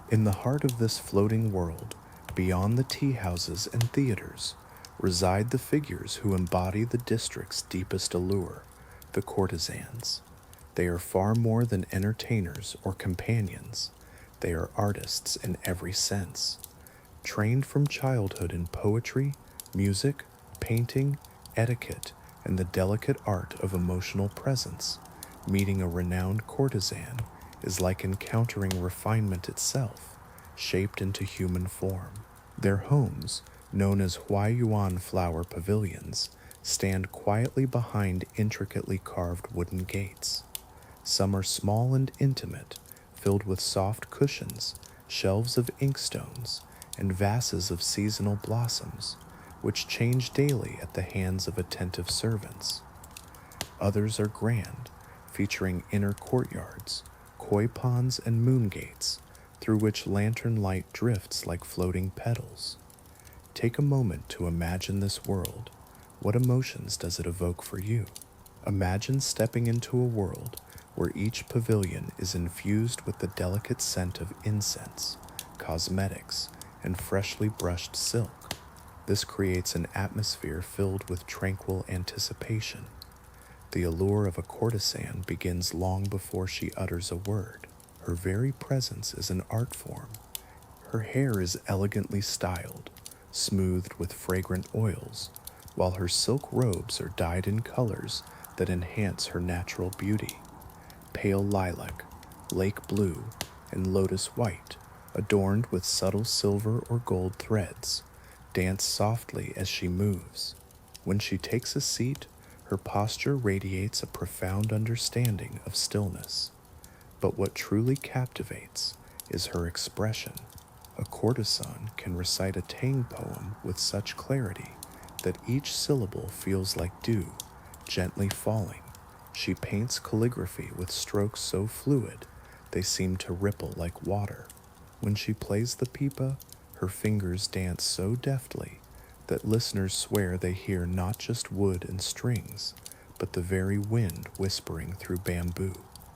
In the heart of this floating world, beyond the tea houses and theaters, reside the figures who embody the district's deepest allure, the courtesans. They are far more than entertainers or companions. They are artists in every sense. Trained from childhood in poetry, music, painting, etiquette, and the delicate art of emotional presence, meeting a renowned courtesan is like encountering refinement itself, shaped into human form. Their homes, known as Huayuan flower pavilions, stand quietly behind intricately carved wooden gates. Some are small and intimate, filled with soft cushions, shelves of inkstones, and vases of seasonal blossoms, which change daily at the hands of attentive servants. Others are grand, featuring inner courtyards, koi ponds, and moon gates, through which lantern light drifts like floating petals. Take a moment to imagine this world. What emotions does it evoke for you? Imagine stepping into a world where each pavilion is infused with the delicate scent of incense, cosmetics, and freshly brushed silk. This creates an atmosphere filled with tranquil anticipation. The allure of a courtesan begins long before she utters a word. Her very presence is an art form. Her hair is elegantly styled, smoothed with fragrant oils, while her silk robes are dyed in colors that enhance her natural beauty. Pale lilac, lake blue, and lotus white, adorned with subtle silver or gold threads, dance softly as she moves. When she takes a seat, her posture radiates a profound understanding of stillness. But what truly captivates is her expression. A courtesan can recite a Tang poem with such clarity that each syllable feels like dew, gently falling. She paints calligraphy with strokes so fluid they seem to ripple like water. When she plays the pipa, her fingers dance so deftly that listeners swear they hear not just wood and strings, but the very wind whispering through bamboo.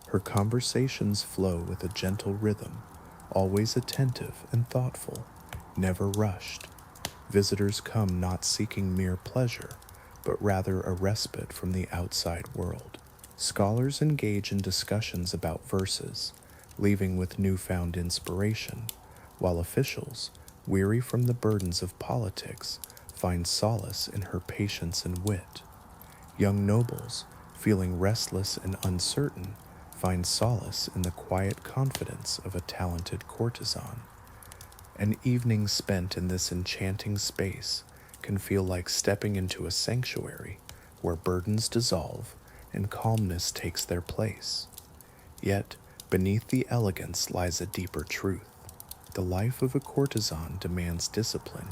Her conversations flow with a gentle rhythm, always attentive and thoughtful, never rushed. Visitors come not seeking mere pleasure, but rather a respite from the outside world. Scholars engage in discussions about verses, leaving with newfound inspiration, while officials, weary from the burdens of politics, find solace in her patience and wit. Young nobles, feeling restless and uncertain, find solace in the quiet confidence of a talented courtesan. An evening spent in this enchanting space can feel like stepping into a sanctuary where burdens dissolve and calmness takes their place. Yet, beneath the elegance lies a deeper truth. The life of a courtesan demands discipline,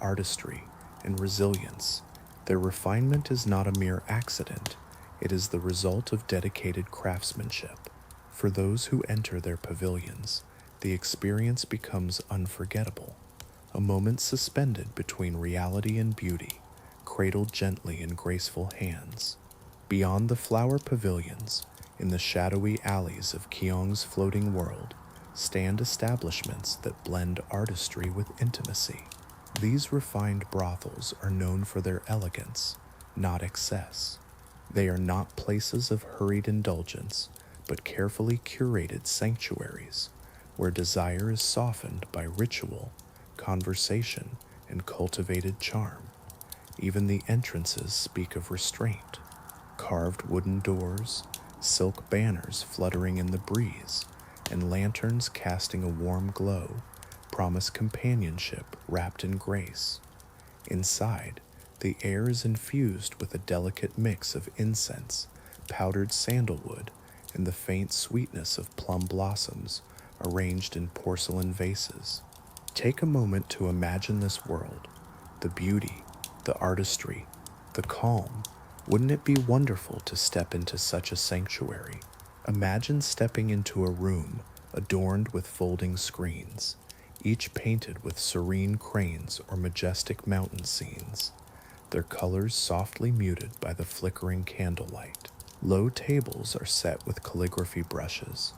artistry, and resilience. Their refinement is not a mere accident, it is the result of dedicated craftsmanship. For those who enter their pavilions, the experience becomes unforgettable. a moment suspended between reality and beauty, cradled gently in graceful hands. Beyond the flower pavilions, in the shadowy alleys of Keong's floating world, stand establishments that blend artistry with intimacy. These refined brothels are known for their elegance, not excess. They are not places of hurried indulgence, but carefully curated sanctuaries where desire is softened by ritual, conversation, and cultivated charm. Even the entrances speak of restraint. Carved wooden doors, silk banners fluttering in the breeze, and lanterns casting a warm glow promise companionship wrapped in grace. Inside, the air is infused with a delicate mix of incense, powdered sandalwood, and the faint sweetness of plum blossoms arranged in porcelain vases. Take a moment to imagine this world, the beauty, the artistry, the calm. Wouldn't it be wonderful to step into such a sanctuary? Imagine stepping into a room adorned with folding screens, each painted with serene cranes or majestic mountain scenes, their colors softly muted by the flickering candlelight. Low tables are set with calligraphy brushes,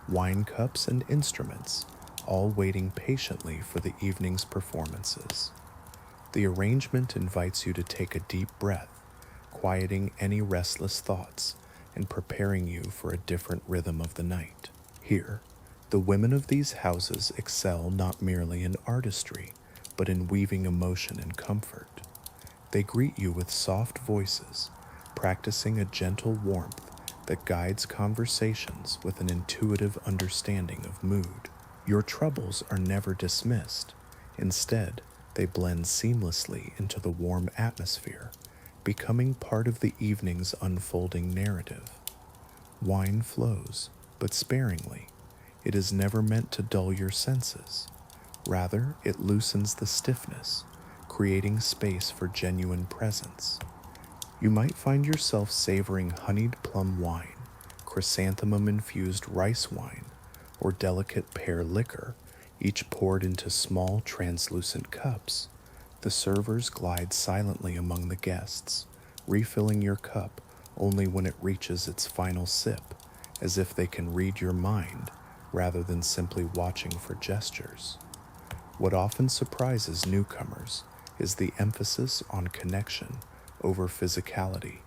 wine cups, and instruments, all waiting patiently for the evening's performances. The arrangement invites you to take a deep breath, quieting any restless thoughts and preparing you for a different rhythm of the night. Here, the women of these houses excel not merely in artistry, but in weaving emotion and comfort. They greet you with soft voices, practicing a gentle warmth that guides conversations with an intuitive understanding of mood. Your troubles are never dismissed. Instead, they blend seamlessly into the warm atmosphere, becoming part of the evening's unfolding narrative. Wine flows, but sparingly. It is never meant to dull your senses. Rather, it loosens the stiffness, creating space for genuine presence. You might find yourself savoring honeyed plum wine, chrysanthemum-infused rice wine, or delicate pear liquor, each poured into small translucent cups. The servers glide silently among the guests, refilling your cup only when it reaches its final sip, as if they can read your mind rather than simply watching for gestures. What often surprises newcomers is the emphasis on connection over physicality.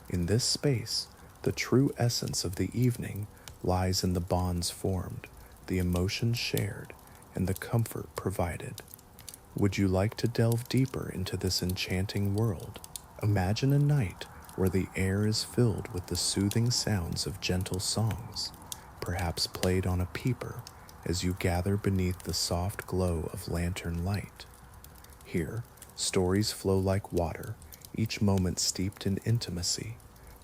In this space, the true essence of the evening lies in the bonds formed, the emotions shared, and the comfort provided. Would you like to delve deeper into this enchanting world? Imagine a night where the air is filled with the soothing sounds of gentle songs, perhaps played on a peeper as you gather beneath the soft glow of lantern light. Here, stories flow like water, each moment steeped in intimacy,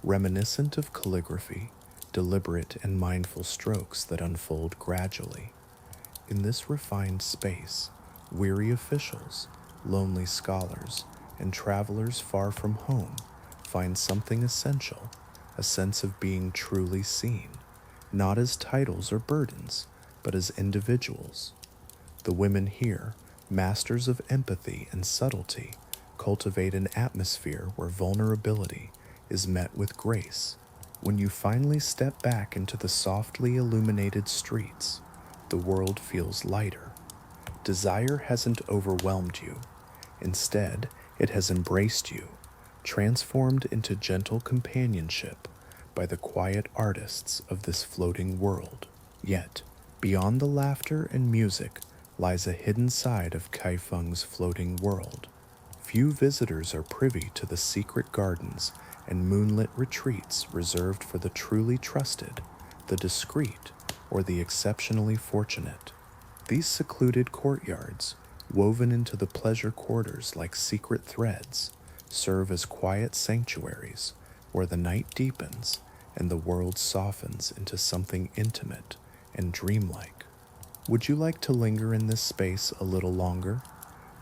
reminiscent of calligraphy, deliberate and mindful strokes that unfold gradually. In this refined space, weary officials, lonely scholars, and travelers far from home find something essential, a sense of being truly seen, not as titles or burdens, but as individuals. The women here, masters of empathy and subtlety, cultivate an atmosphere where vulnerability is met with grace. When you finally step back into the softly illuminated streets, the world feels lighter. Desire hasn't overwhelmed you. Instead, it has embraced you, transformed into gentle companionship by the quiet artists of this floating world. Yet, beyond the laughter and music lies a hidden side of Kaifeng's floating world. Few visitors are privy to the secret gardens and moonlit retreats reserved for the truly trusted, the discreet, or the exceptionally fortunate. These secluded courtyards, woven into the pleasure quarters like secret threads, serve as quiet sanctuaries where the night deepens and the world softens into something intimate and dreamlike. Would you like to linger in this space a little longer,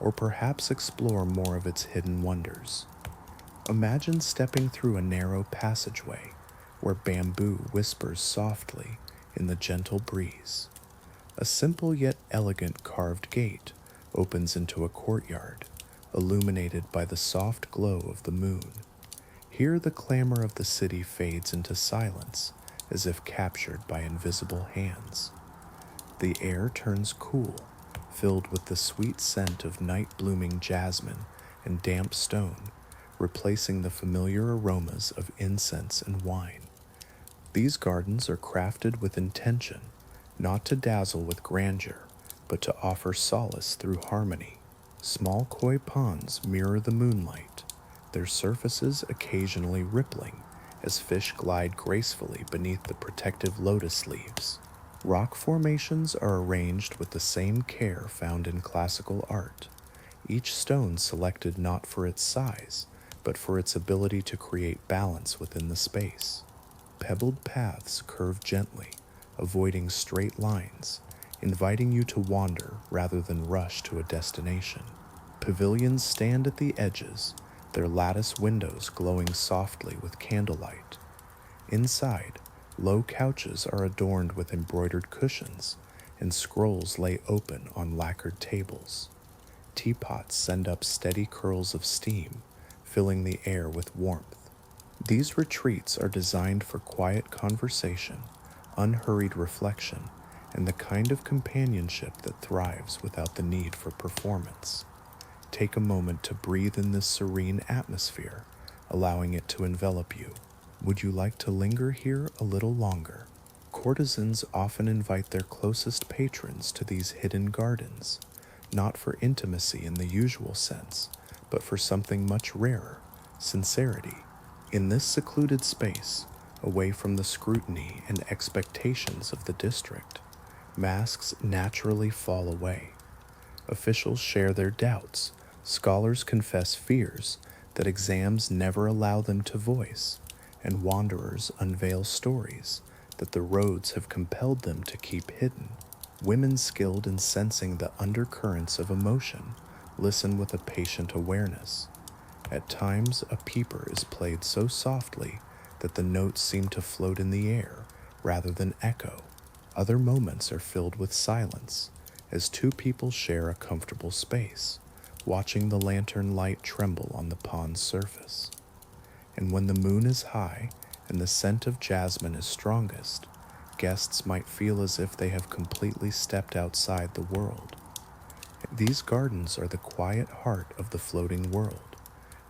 or perhaps explore more of its hidden wonders? Imagine stepping through a narrow passageway where bamboo whispers softly in the gentle breeze. A simple yet elegant carved gate opens into a courtyard, illuminated by the soft glow of the moon. Here the clamor of the city fades into silence, as if captured by invisible hands. The air turns cool, filled with the sweet scent of night-blooming jasmine and damp stone, replacing the familiar aromas of incense and wine. These gardens are crafted with intention, not to dazzle with grandeur, but to offer solace through harmony. Small koi ponds mirror the moonlight, their surfaces occasionally rippling as fish glide gracefully beneath the protective lotus leaves. Rock formations are arranged with the same care found in classical art, each stone selected not for its size, but for its ability to create balance within the space. Pebbled paths curve gently, avoiding straight lines, inviting you to wander rather than rush to a destination. Pavilions stand at the edges, their lattice windows glowing softly with candlelight. Inside, low couches are adorned with embroidered cushions, and scrolls lay open on lacquered tables. Teapots send up steady curls of steam, filling the air with warmth. These retreats are designed for quiet conversation, unhurried reflection, and the kind of companionship that thrives without the need for performance. Take a moment to breathe in this serene atmosphere, allowing it to envelop you. Would you like to linger here a little longer? Courtesans often invite their closest patrons to these hidden gardens, not for intimacy in the usual sense, but for something much rarer, sincerity. In this secluded space, away from the scrutiny and expectations of the district, masks naturally fall away. Officials share their doubts, scholars confess fears that exams never allow them to voice, and wanderers unveil stories that the roads have compelled them to keep hidden. Women skilled in sensing the undercurrents of emotion listen with a patient awareness. At times, a peeper is played so softly that the notes seem to float in the air rather than echo. Other moments are filled with silence, as two people share a comfortable space, watching the lantern light tremble on the pond's surface. And when the moon is high and the scent of jasmine is strongest, guests might feel as if they have completely stepped outside the world. These gardens are the quiet heart of the floating world,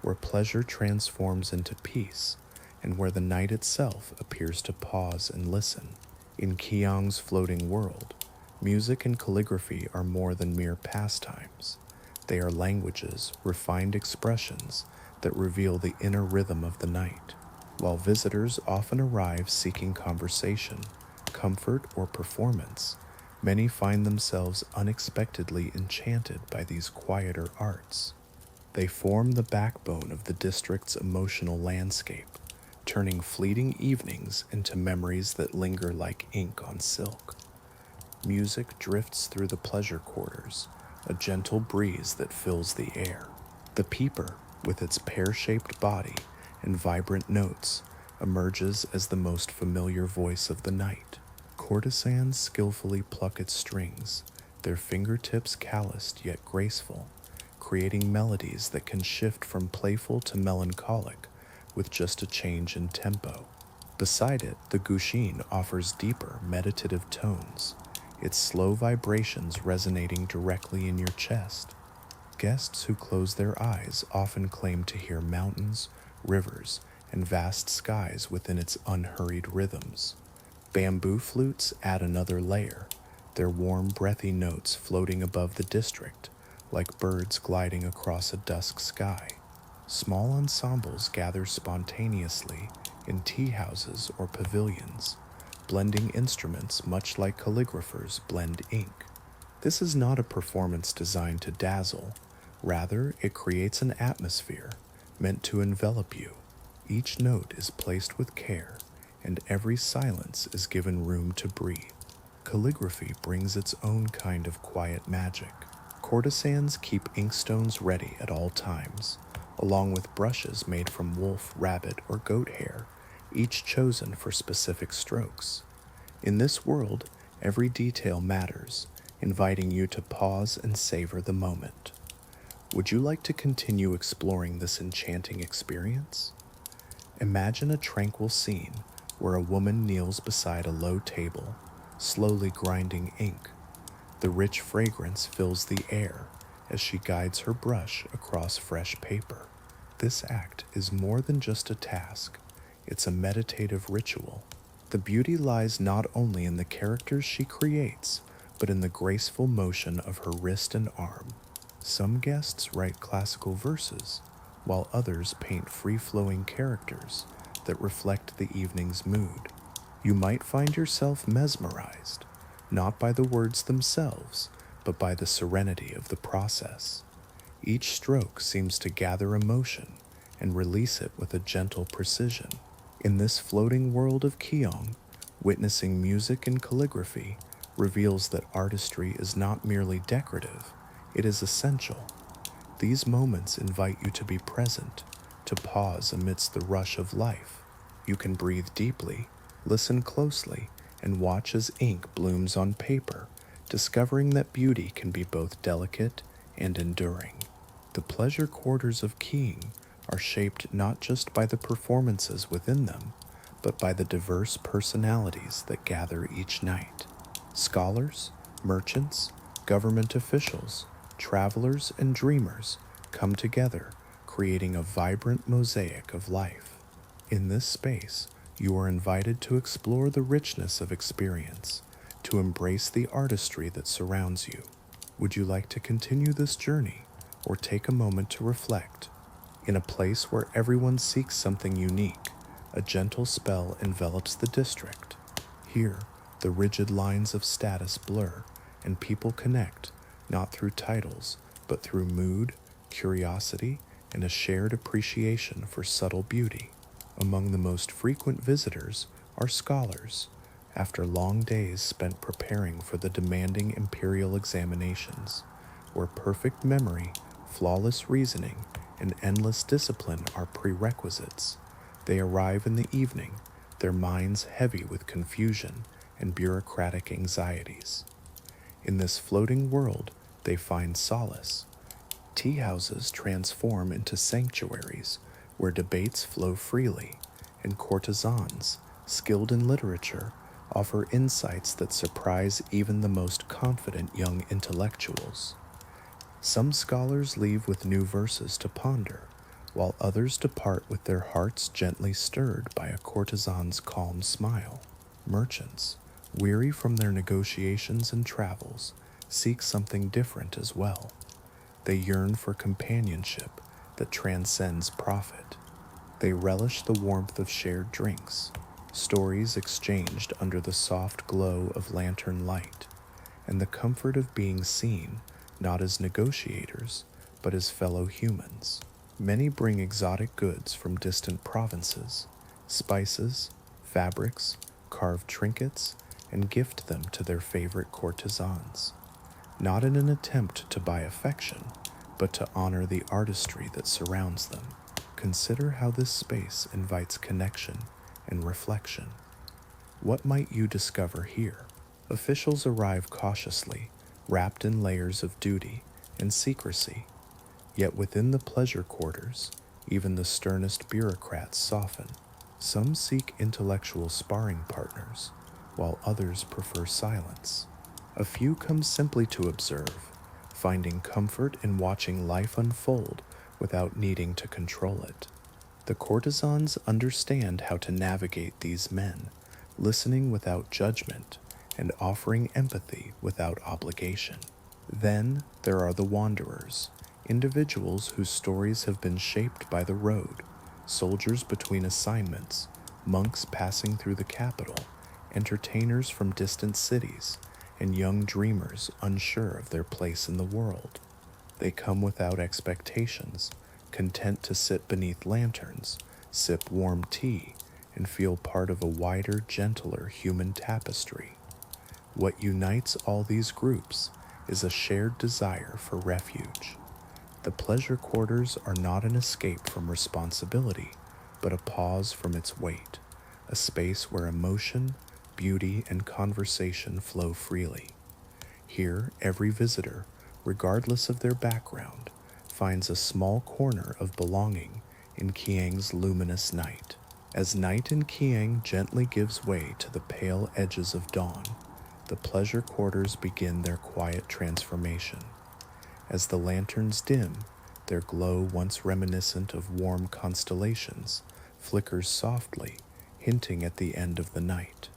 where pleasure transforms into peace, and where the night itself appears to pause and listen. In Qiang's floating world, music and calligraphy are more than mere pastimes. They are languages, refined expressions that reveal the inner rhythm of the night. While visitors often arrive seeking conversation, comfort, or performance, many find themselves unexpectedly enchanted by these quieter arts. They form the backbone of the district's emotional landscape, turning fleeting evenings into memories that linger like ink on silk. Music drifts through the pleasure quarters, a gentle breeze that fills the air. The peeper, with its pear-shaped body and vibrant notes, emerges as the most familiar voice of the night. Courtesans skillfully pluck its strings, their fingertips calloused yet graceful, creating melodies that can shift from playful to melancholic with just a change in tempo. Beside it, the guqin offers deeper, meditative tones, its slow vibrations resonating directly in your chest. Guests who close their eyes often claim to hear mountains, rivers, and vast skies within its unhurried rhythms. Bamboo flutes add another layer, their warm, breathy notes floating above the district, like birds gliding across a dusk sky. Small ensembles gather spontaneously in tea houses or pavilions, blending instruments much like calligraphers blend ink. This is not a performance designed to dazzle, rather it creates an atmosphere meant to envelop you. Each note is placed with care, and every silence is given room to breathe. Calligraphy brings its own kind of quiet magic. Courtesans keep inkstones ready at all times, along with brushes made from wolf, rabbit, or goat hair, each chosen for specific strokes. In this world, every detail matters, inviting you to pause and savor the moment. Would you like to continue exploring this enchanting experience? Imagine a tranquil scene where a woman kneels beside a low table, slowly grinding ink. The rich fragrance fills the air as she guides her brush across fresh paper. This act is more than just a task, it's a meditative ritual. The beauty lies not only in the characters she creates, but in the graceful motion of her wrist and arm. Some guests write classical verses, while others paint free-flowing characters that reflect the evening's mood. You might find yourself mesmerized, not by the words themselves, but by the serenity of the process. Each stroke seems to gather emotion and release it with a gentle precision. In this floating world of Keong, witnessing music and calligraphy reveals that artistry is not merely decorative, it is essential. These moments invite you to be present, to pause amidst the rush of life. You can breathe deeply, listen closely, and watch as ink blooms on paper, discovering that beauty can be both delicate and enduring. The pleasure quarters of Keong are shaped not just by the performances within them, but by the diverse personalities that gather each night. Scholars, merchants, government officials, travelers, and dreamers come together, creating a vibrant mosaic of life. In this space, you are invited to explore the richness of experience, to embrace the artistry that surrounds you. Would you like to continue this journey, or take a moment to reflect? In a place where everyone seeks something unique, a gentle spell envelops the district. Here, the rigid lines of status blur, and people connect, not through titles, but through mood, curiosity, and a shared appreciation for subtle beauty. Among the most frequent visitors are scholars, after long days spent preparing for the demanding imperial examinations, where perfect memory, flawless reasoning, and endless discipline are prerequisites. They arrive in the evening, their minds heavy with confusion and bureaucratic anxieties. In this floating world, they find solace. Tea houses transform into sanctuaries where debates flow freely, and courtesans, skilled in literature, offer insights that surprise even the most confident young intellectuals. Some scholars leave with new verses to ponder, while others depart with their hearts gently stirred by a courtesan's calm smile. Merchants, weary from their negotiations and travels, seek something different as well. They yearn for companionship that transcends profit. They relish the warmth of shared drinks, stories exchanged under the soft glow of lantern light, and the comfort of being seen not as negotiators, but as fellow humans. Many bring exotic goods from distant provinces, spices, fabrics, carved trinkets, and gift them to their favorite courtesans, not in an attempt to buy affection, but to honor the artistry that surrounds them. Consider how this space invites connection and reflection. What might you discover here? Officials arrive cautiously, wrapped in layers of duty and secrecy. Yet within the pleasure quarters, even the sternest bureaucrats soften. Some seek intellectual sparring partners, while others prefer silence. A few come simply to observe, finding comfort in watching life unfold without needing to control it. The courtesans understand how to navigate these men, listening without judgment and offering empathy without obligation. Then there are the wanderers, individuals whose stories have been shaped by the road, soldiers between assignments, monks passing through the capital, entertainers from distant cities, and young dreamers unsure of their place in the world. They come without expectations, content to sit beneath lanterns, sip warm tea, and feel part of a wider, gentler human tapestry. What unites all these groups is a shared desire for refuge. The pleasure quarters are not an escape from responsibility, but a pause from its weight, a space where emotion, beauty, and conversation flow freely. Here, every visitor, regardless of their background, finds a small corner of belonging in Kiang's luminous night. As night in Kiang gently gives way to the pale edges of dawn, the pleasure quarters begin their quiet transformation. As the lanterns dim, their glow, once reminiscent of warm constellations, flickers softly, hinting at the end of the night.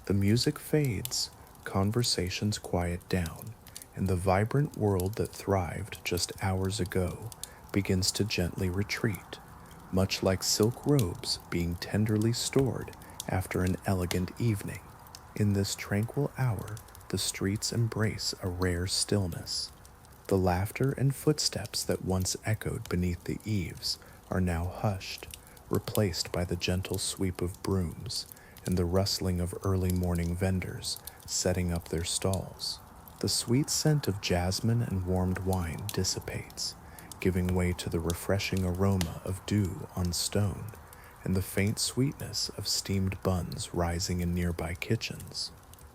The music fades, conversations quiet down, and the vibrant world that thrived just hours ago begins to gently retreat, much like silk robes being tenderly stored after an elegant evening. In this tranquil hour, the streets embrace a rare stillness. The laughter and footsteps that once echoed beneath the eaves are now hushed, replaced by the gentle sweep of brooms and the rustling of early morning vendors setting up their stalls. The sweet scent of jasmine and warmed wine dissipates, giving way to the refreshing aroma of dew on stone and the faint sweetness of steamed buns rising in nearby kitchens.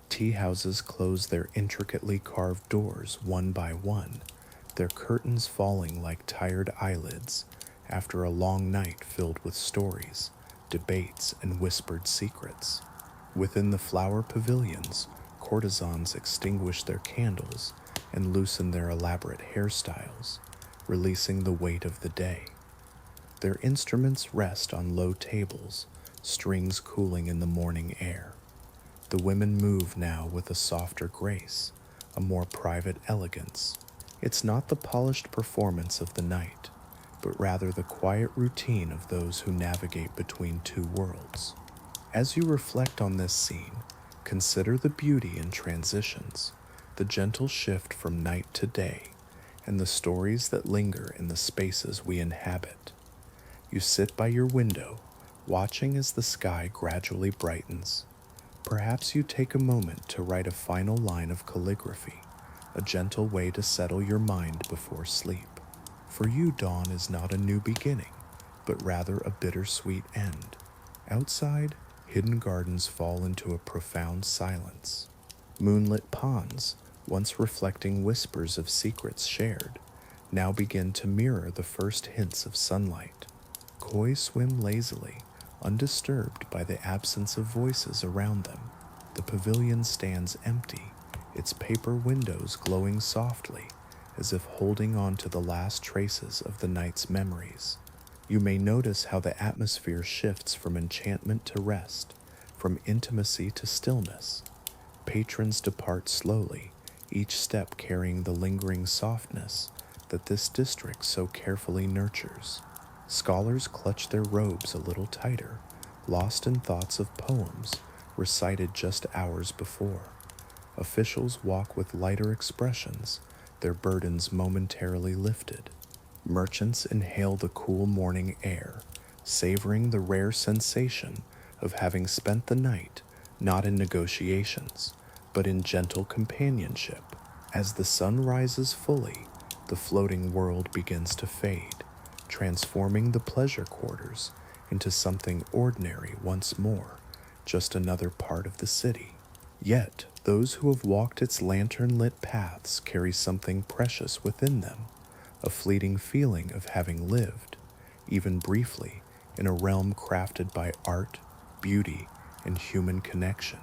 Tea houses close their intricately carved doors one by one, their curtains falling like tired eyelids after a long night filled with stories, debates, and whispered secrets. Within the flower pavilions, courtesans extinguish their candles and loosen their elaborate hairstyles, releasing the weight of the day. Their instruments rest on low tables, strings cooling in the morning air. The women move now with a softer grace, a more private elegance. It's not the polished performance of the night, but rather the quiet routine of those who navigate between two worlds. As you reflect on this scene, consider the beauty in transitions, the gentle shift from night to day, and the stories that linger in the spaces we inhabit. You sit by your window, watching as the sky gradually brightens. Perhaps you take a moment to write a final line of calligraphy, a gentle way to settle your mind before sleep. For you, dawn is not a new beginning, but rather a bittersweet end. Outside, hidden gardens fall into a profound silence. Moonlit ponds, once reflecting whispers of secrets shared, now begin to mirror the first hints of sunlight. Koi swim lazily, undisturbed by the absence of voices around them. The pavilion stands empty, its paper windows glowing softly, as if holding on to the last traces of the night's memories. You may notice how the atmosphere shifts from enchantment to rest, from intimacy to stillness. Patrons depart slowly, each step carrying the lingering softness that this district so carefully nurtures. Scholars clutch their robes a little tighter, lost in thoughts of poems recited just hours before. Officials walk with lighter expressions, their burdens momentarily lifted. Merchants inhale the cool morning air, savoring the rare sensation of having spent the night not in negotiations, but in gentle companionship. As the sun rises fully, the floating world begins to fade, transforming the pleasure quarters into something ordinary once more, just another part of the city. Yet, those who have walked its lantern-lit paths carry something precious within them, a fleeting feeling of having lived, even briefly, in a realm crafted by art, beauty, and human connection.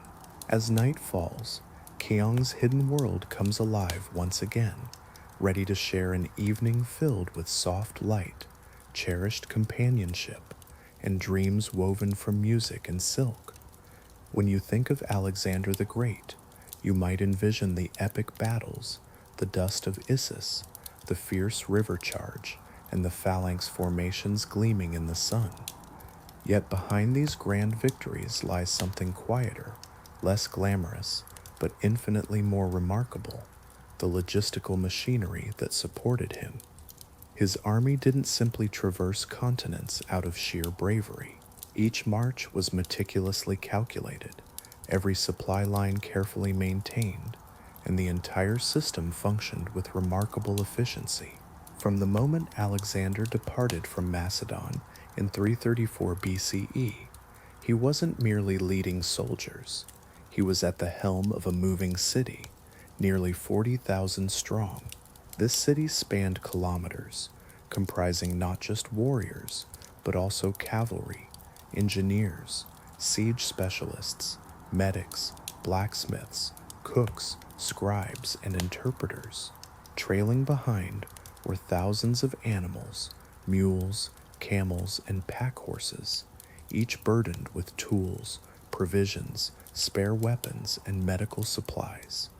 As night falls, Keong's hidden world comes alive once again, ready to share an evening filled with soft light, cherished companionship, and dreams woven from music and silk. When you think of Alexander the Great, you might envision the epic battles, the dust of Issus, the fierce river charge, and the phalanx formations gleaming in the sun. Yet behind these grand victories lies something quieter, less glamorous, but infinitely more remarkable: the logistical machinery that supported him. His army didn't simply traverse continents out of sheer bravery. Each march was meticulously calculated, every supply line carefully maintained, and the entire system functioned with remarkable efficiency. From the moment Alexander departed from Macedon in 334 BCE, he wasn't merely leading soldiers. He was at the helm of a moving city, nearly 40,000 strong. This city spanned kilometers, comprising not just warriors, but also cavalry, engineers, siege specialists, medics, blacksmiths, cooks, scribes, and interpreters. Trailing behind were thousands of animals, mules, camels, and pack horses, each burdened with tools, provisions, spare weapons, and medical supplies.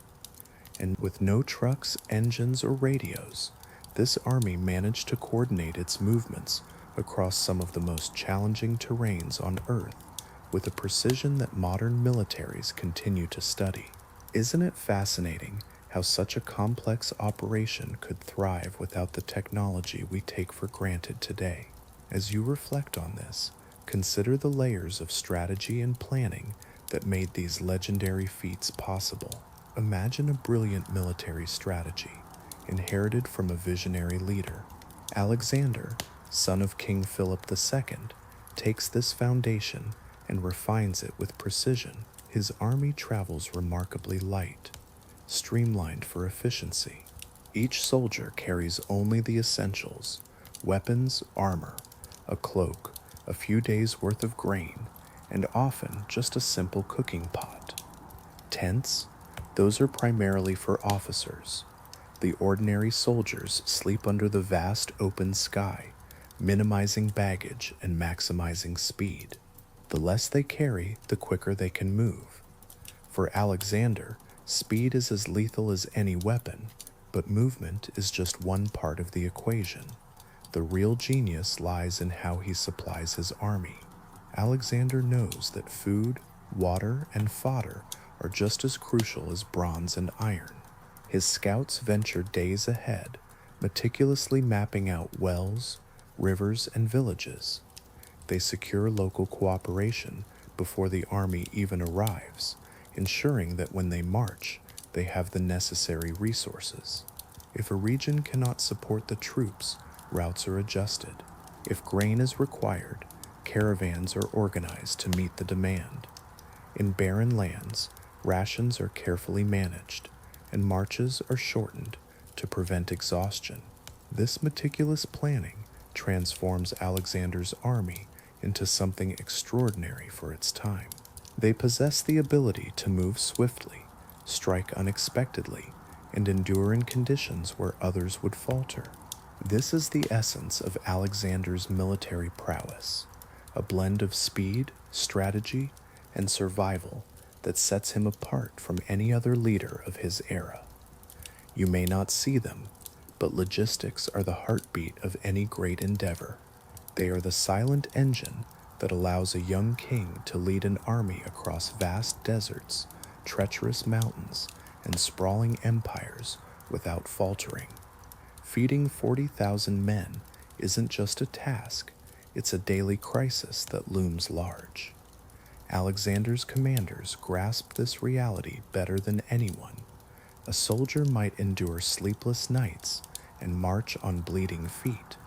And with no trucks, engines, or radios, this army managed to coordinate its movements across some of the most challenging terrains on Earth with a precision that modern militaries continue to study. Isn't it fascinating how such a complex operation could thrive without the technology we take for granted today? As you reflect on this, consider the layers of strategy and planning that made these legendary feats possible. Imagine a brilliant military strategy, inherited from a visionary leader. Alexander, son of King Philip II, takes this foundation and refines it with precision. His army travels remarkably light, streamlined for efficiency. Each soldier carries only the essentials: weapons, armor, a cloak, a few days' worth of grain, and often just a simple cooking pot. Tents? Those are primarily for officers. The ordinary soldiers sleep under the vast open sky, minimizing baggage and maximizing speed. The less they carry, the quicker they can move. For Alexander, speed is as lethal as any weapon, but movement is just one part of the equation. The real genius lies in how he supplies his army. Alexander knows that food, water, and fodder are just as crucial as bronze and iron. His scouts venture days ahead, meticulously mapping out wells, rivers, and villages. They secure local cooperation before the army even arrives, ensuring that when they march, they have the necessary resources. If a region cannot support the troops, routes are adjusted. If grain is required, caravans are organized to meet the demand. In barren lands, rations are carefully managed, and marches are shortened to prevent exhaustion. This meticulous planning transforms Alexander's army into something extraordinary for its time. They possess the ability to move swiftly, strike unexpectedly, and endure in conditions where others would falter. This is the essence of Alexander's military prowess, a blend of speed, strategy, and survival that sets him apart from any other leader of his era. You may not see them, but logistics are the heartbeat of any great endeavor. They are the silent engine that allows a young king to lead an army across vast deserts, treacherous mountains, and sprawling empires without faltering. Feeding 40,000 men isn't just a task, it's a daily crisis that looms large. Alexander's commanders grasped this reality better than anyone. A soldier might endure sleepless nights and march on bleeding feet,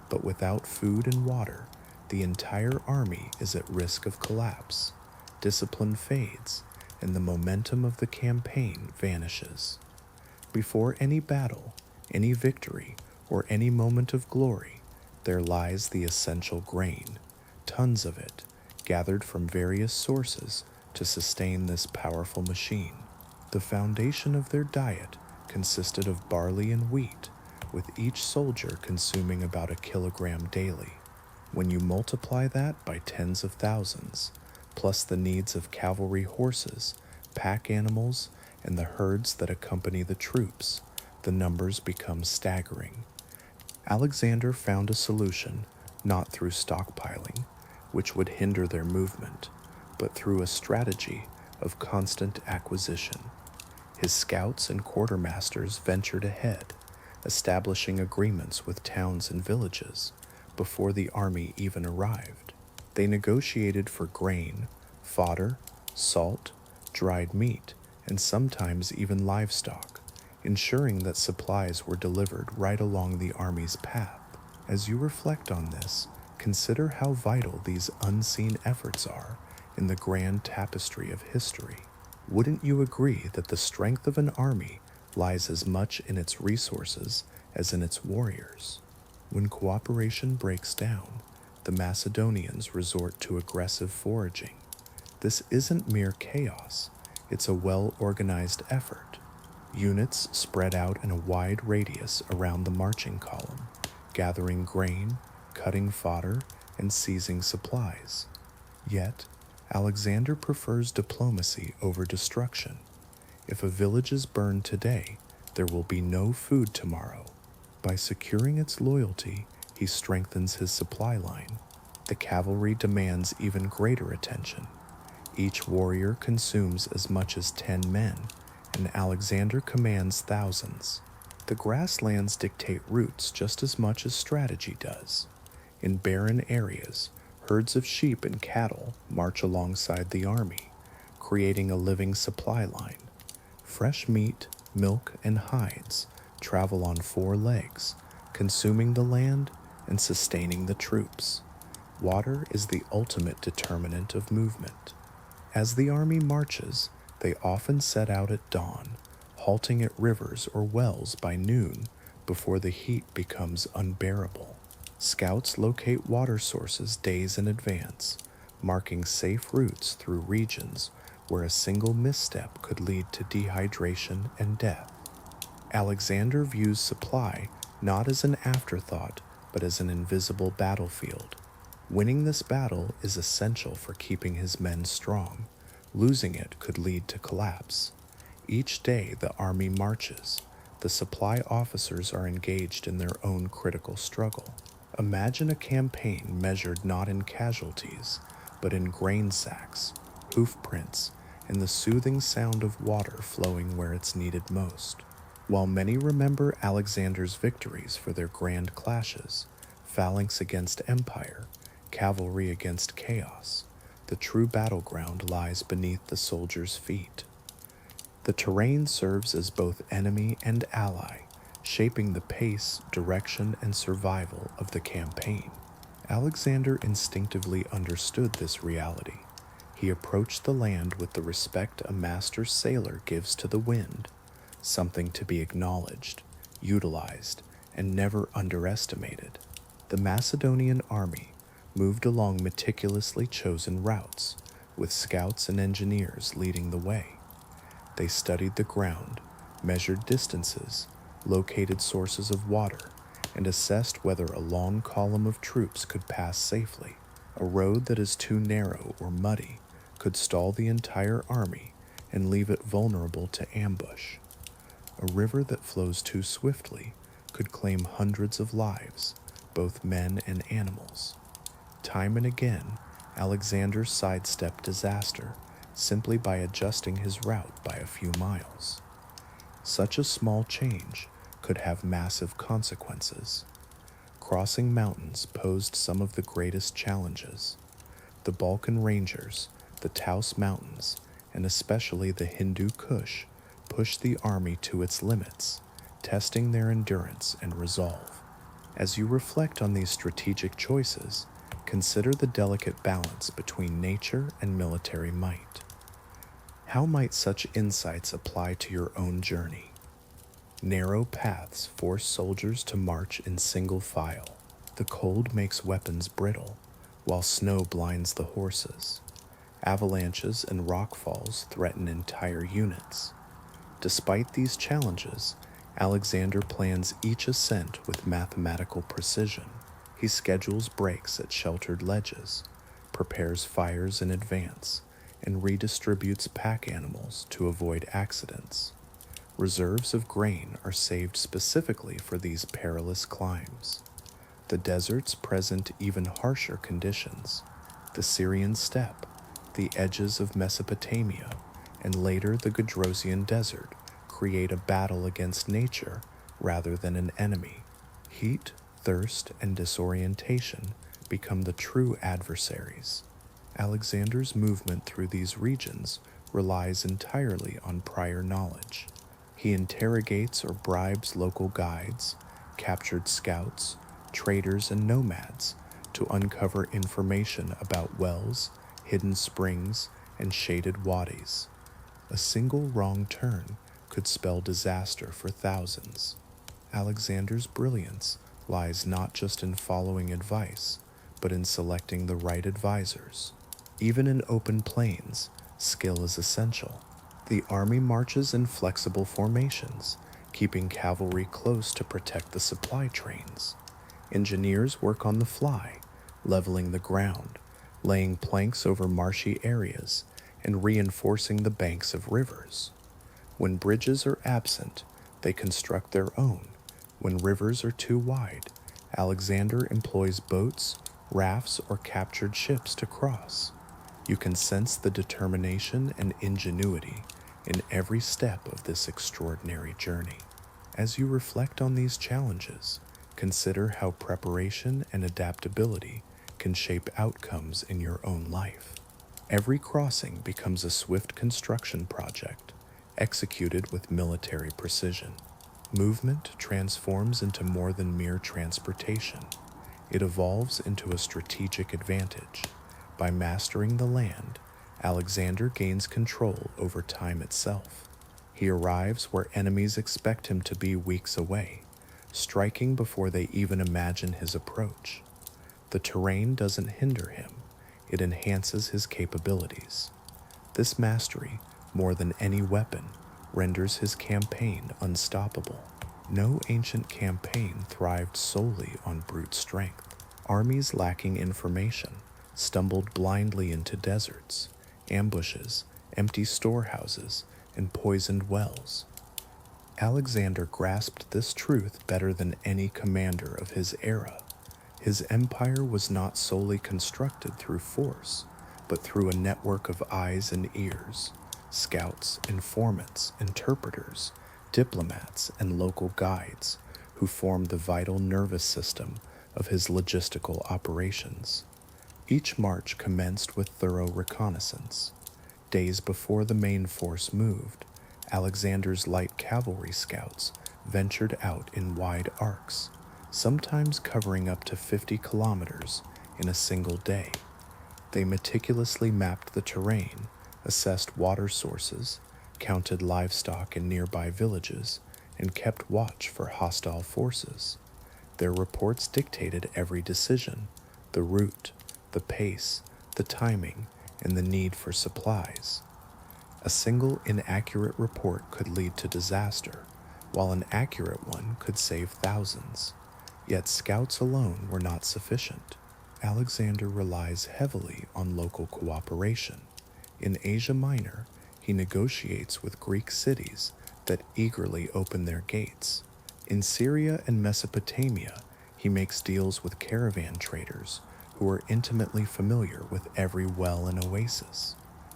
but without food and water, the entire army is at risk of collapse. Discipline fades, and the momentum of the campaign vanishes. Before any battle, any victory, or any moment of glory, there lies the essential grain, tons of it, gathered from various sources to sustain this powerful machine. The foundation of their diet consisted of barley and wheat, with each soldier consuming about a kilogram daily. When you multiply that by tens of thousands, plus the needs of cavalry horses, pack animals, and the herds that accompany the troops, the numbers become staggering. Alexander found a solution not through stockpiling, which would hinder their movement, but through a strategy of constant acquisition. His scouts and quartermasters ventured ahead, establishing agreements with towns and villages before the army even arrived. They negotiated for grain, fodder, salt, dried meat, and sometimes even livestock, ensuring that supplies were delivered right along the army's path. As you reflect on this, consider how vital these unseen efforts are in the grand tapestry of history. Wouldn't you agree that the strength of an army lies as much in its resources as in its warriors. When cooperation breaks down, the Macedonians resort to aggressive foraging. This isn't mere chaos, it's a well-organized effort. Units spread out in a wide radius around the marching column, gathering grain, cutting fodder, and seizing supplies. Yet, Alexander prefers diplomacy over destruction. If a village is burned today, there will be no food tomorrow. By securing its loyalty, he strengthens his supply line. The cavalry demands even greater attention. Each warrior consumes as much as 10 men, and Alexander commands thousands. The grasslands dictate routes just as much as strategy does. In barren areas, herds of sheep and cattle march alongside the army, creating a living supply line. Fresh meat, milk, and hides travel on 4 legs, consuming the land and sustaining the troops. Water is the ultimate determinant of movement. As the army marches, they often set out at dawn, halting at rivers or wells by noon before the heat becomes unbearable. Scouts locate water sources days in advance, marking safe routes through regions where a single misstep could lead to dehydration and death. Alexander views supply not as an afterthought, but as an invisible battlefield. Winning this battle is essential for keeping his men strong. Losing it could lead to collapse. Each day the army marches. The supply officers are engaged in their own critical struggle. Imagine a campaign measured not in casualties, but in grain sacks, hoof prints, and the soothing sound of water flowing where it's needed most. While many remember Alexander's victories for their grand clashes, phalanx against empire, cavalry against chaos, the true battleground lies beneath the soldiers' feet. The terrain serves as both enemy and ally, shaping the pace, direction, and survival of the campaign. Alexander instinctively understood this reality. He approached the land with the respect a master sailor gives to the wind, something to be acknowledged, utilized, and never underestimated. The Macedonian army moved along meticulously chosen routes, with scouts and engineers leading the way. They studied the ground, measured distances, located sources of water, and assessed whether a long column of troops could pass safely. A road that is too narrow or muddy could stall the entire army and leave it vulnerable to ambush. A river that flows too swiftly could claim hundreds of lives, both men and animals. Time and again, Alexander sidestepped disaster simply by adjusting his route by a few miles. Such a small change could have massive consequences. Crossing mountains posed some of the greatest challenges. The Balkan Rangers, the Taus Mountains, and especially the Hindu Kush pushed the army to its limits, testing their endurance and resolve. As you reflect on these strategic choices, consider the delicate balance between nature and military might. How might such insights apply to your own journey? Narrow paths force soldiers to march in single file. The cold makes weapons brittle, while snow blinds the horses. Avalanches and rockfalls threaten entire units. Despite these challenges, Alexander plans each ascent with mathematical precision. He schedules breaks at sheltered ledges, prepares fires in advance, and redistributes pack animals to avoid accidents. Reserves of grain are saved specifically for these perilous climbs. The deserts present even harsher conditions. The Syrian steppe, the edges of Mesopotamia, and later the Gedrosian desert create a battle against nature rather than an enemy. Heat, thirst, and disorientation become the true adversaries. Alexander's movement through these regions relies entirely on prior knowledge. He interrogates or bribes local guides, captured scouts, traders, and nomads to uncover information about wells, hidden springs, and shaded wadis. A single wrong turn could could spell disaster for thousands. Alexander's brilliance lies not just in following advice, but in selecting the right advisors. Even in open plains, skill is essential. The army marches in flexible formations, keeping cavalry close to protect the supply trains. Engineers work on the fly, leveling the ground, laying planks over marshy areas, and reinforcing the banks of rivers. When bridges are absent, they construct their own. When rivers are too wide, Alexander employs boats, rafts, or captured ships to cross. You can sense the determination and ingenuity in every step of this extraordinary journey. As you reflect on these challenges, consider how preparation and adaptability can shape outcomes in your own life. Every crossing becomes a swift construction project, executed with military precision. Movement transforms into more than mere transportation. It evolves into a strategic advantage. By mastering the land, Alexander gains control over time itself. He arrives where enemies expect him to be weeks away, striking before they even imagine his approach. The terrain doesn't hinder him, it enhances his capabilities. This mastery, more than any weapon, renders his campaign unstoppable. No ancient campaign thrived solely on brute strength. Armies lacking information stumbled blindly into deserts, ambushes, empty storehouses, and poisoned wells. Alexander grasped this truth better than any commander of his era. His empire was not solely constructed through force, but through a network of eyes and ears, scouts, informants, interpreters, diplomats, and local guides who formed the vital nervous system of his logistical operations. Each march commenced with thorough reconnaissance. Days before the main force moved, Alexander's light cavalry scouts ventured out in wide arcs, sometimes covering up to 50 kilometers in a single day. They meticulously mapped the terrain, assessed water sources, counted livestock in nearby villages, and kept watch for hostile forces. Their reports dictated every decision: the route, the pace, the timing, and the need for supplies. A single inaccurate report could lead to disaster, while an accurate one could save thousands. Yet scouts alone were not sufficient. Alexander relies heavily on local cooperation. In Asia Minor, he negotiates with Greek cities that eagerly open their gates. In Syria and Mesopotamia, he makes deals with caravan traders who are intimately familiar with every well and oasis.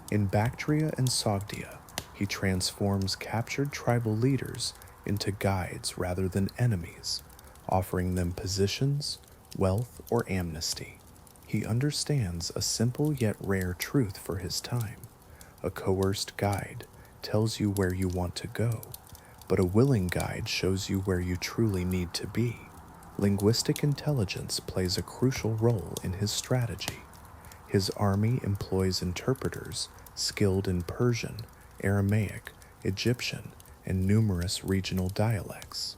In Bactria and Sogdia, he transforms captured tribal leaders into guides rather than enemies, offering them positions, wealth, or amnesty. He understands a simple yet rare truth for his time. A coerced guide tells you where you want to go, but a willing guide shows you where you truly need to be. Linguistic intelligence plays a crucial role in his strategy. His army employs interpreters skilled in Persian, Aramaic, Egyptian, and numerous regional dialects.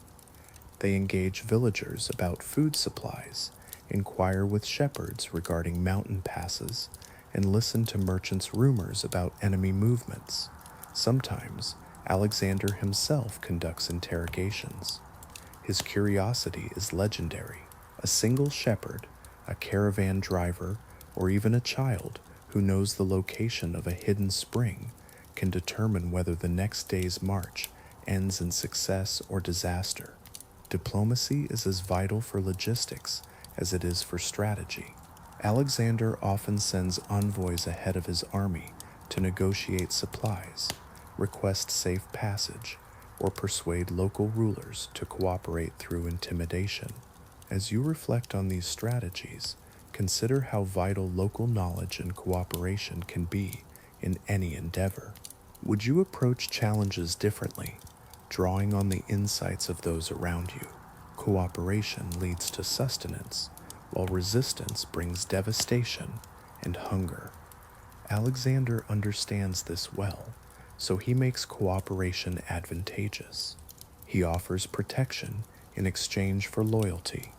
They engage villagers about food supplies, inquire with shepherds regarding mountain passes, and listen to merchants' rumors about enemy movements. Sometimes, Alexander himself conducts interrogations. His curiosity is legendary. A single shepherd, a caravan driver, or even a child who knows the location of a hidden spring can determine whether the next day's march ends in success or disaster. Diplomacy is as vital for logistics as it is for strategy. Alexander often sends envoys ahead of his army to negotiate supplies, request safe passage, or persuade local rulers to cooperate through intimidation. As you reflect on these strategies, consider how vital local knowledge and cooperation can be in any endeavor. Would you approach challenges differently, drawing on the insights of those around you? Cooperation leads to sustenance, while resistance brings devastation and hunger. Alexander understands this well, so he makes cooperation advantageous. He offers protection in exchange for loyalty,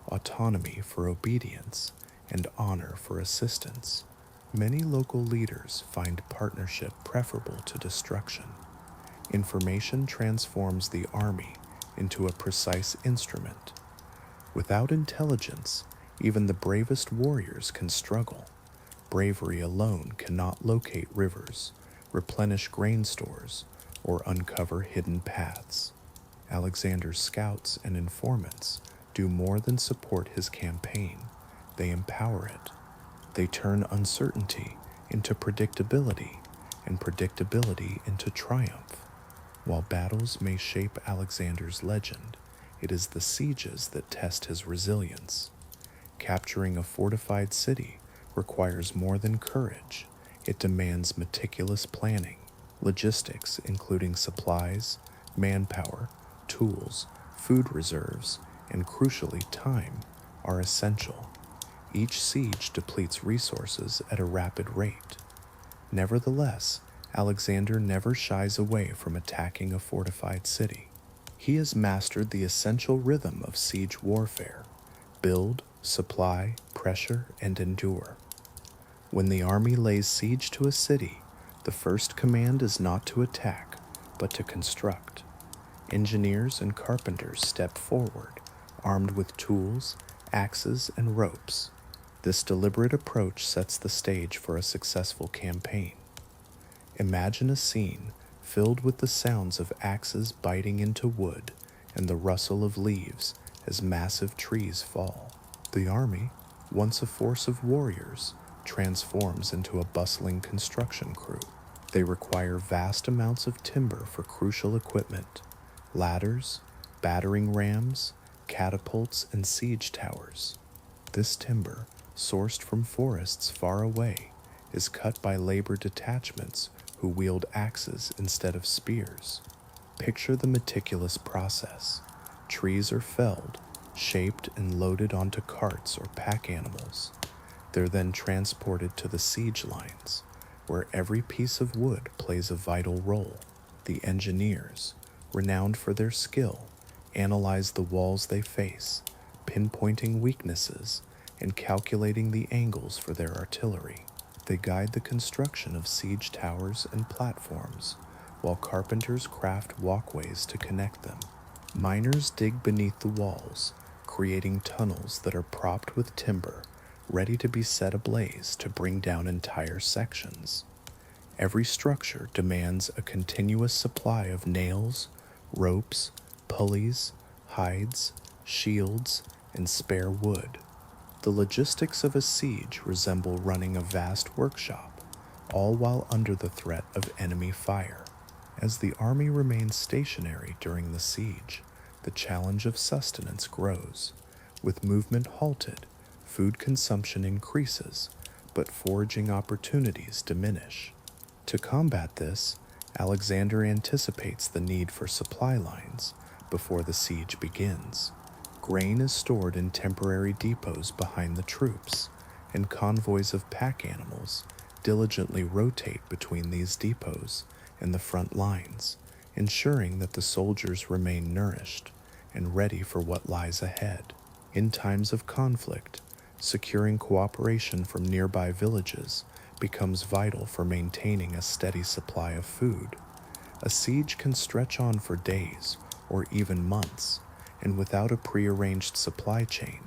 autonomy for obedience, and honor for assistance. Many local leaders find partnership preferable to destruction. Information transforms the army into a precise instrument. Without intelligence, even the bravest warriors can struggle. Bravery alone cannot locate rivers, replenish grain stores, or uncover hidden paths. Alexander's scouts and informants do more than support his campaign, they empower it. They turn uncertainty into predictability, and predictability into triumph. While battles may shape Alexander's legend, it is the sieges that test his resilience. Capturing a fortified city requires more than courage. It demands meticulous planning. Logistics, including supplies, manpower, tools, food reserves, and crucially time, are essential. Each siege depletes resources at a rapid rate. Nevertheless, Alexander never shies away from attacking a fortified city. He has mastered the essential rhythm of siege warfare: build, supply, pressure, and endure. When the army lays siege to a city, the first command is not to attack, but to construct. Engineers and carpenters step forward, armed with tools, axes, and ropes. This deliberate approach sets the stage for a successful campaign. Imagine a scene filled with the sounds of axes biting into wood and the rustle of leaves as massive trees fall. The army, once a force of warriors, transforms into a bustling construction crew. They require vast amounts of timber for crucial equipment: ladders, battering rams, catapults, and siege towers. This timber, sourced from forests far away, is cut by labor detachments who wield axes instead of spears. Picture the meticulous process. Trees are felled, shaped, and loaded onto carts or pack animals. They're then transported to the siege lines, where every piece of wood plays a vital role. The engineers, renowned for their skill, analyze the walls they face, pinpointing weaknesses and calculating the angles for their artillery. They guide the construction of siege towers and platforms, while carpenters craft walkways to connect them. Miners dig beneath the walls, creating tunnels that are propped with timber, ready to be set ablaze to bring down entire sections. Every structure demands a continuous supply of nails, ropes, pulleys, hides, shields, and spare wood. The logistics of a siege resemble running a vast workshop, all while under the threat of enemy fire. As the army remains stationary during the siege, the challenge of sustenance grows. With movement halted, food consumption increases, but foraging opportunities diminish. To combat this, Alexander anticipates the need for supply lines before the siege begins. Grain is stored in temporary depots behind the troops, and convoys of pack animals diligently rotate between these depots and the front lines, ensuring that the soldiers remain nourished and ready for what lies ahead. In times of conflict, securing cooperation from nearby villages becomes vital for maintaining a steady supply of food. A siege can stretch on for days or even months, and without a prearranged supply chain,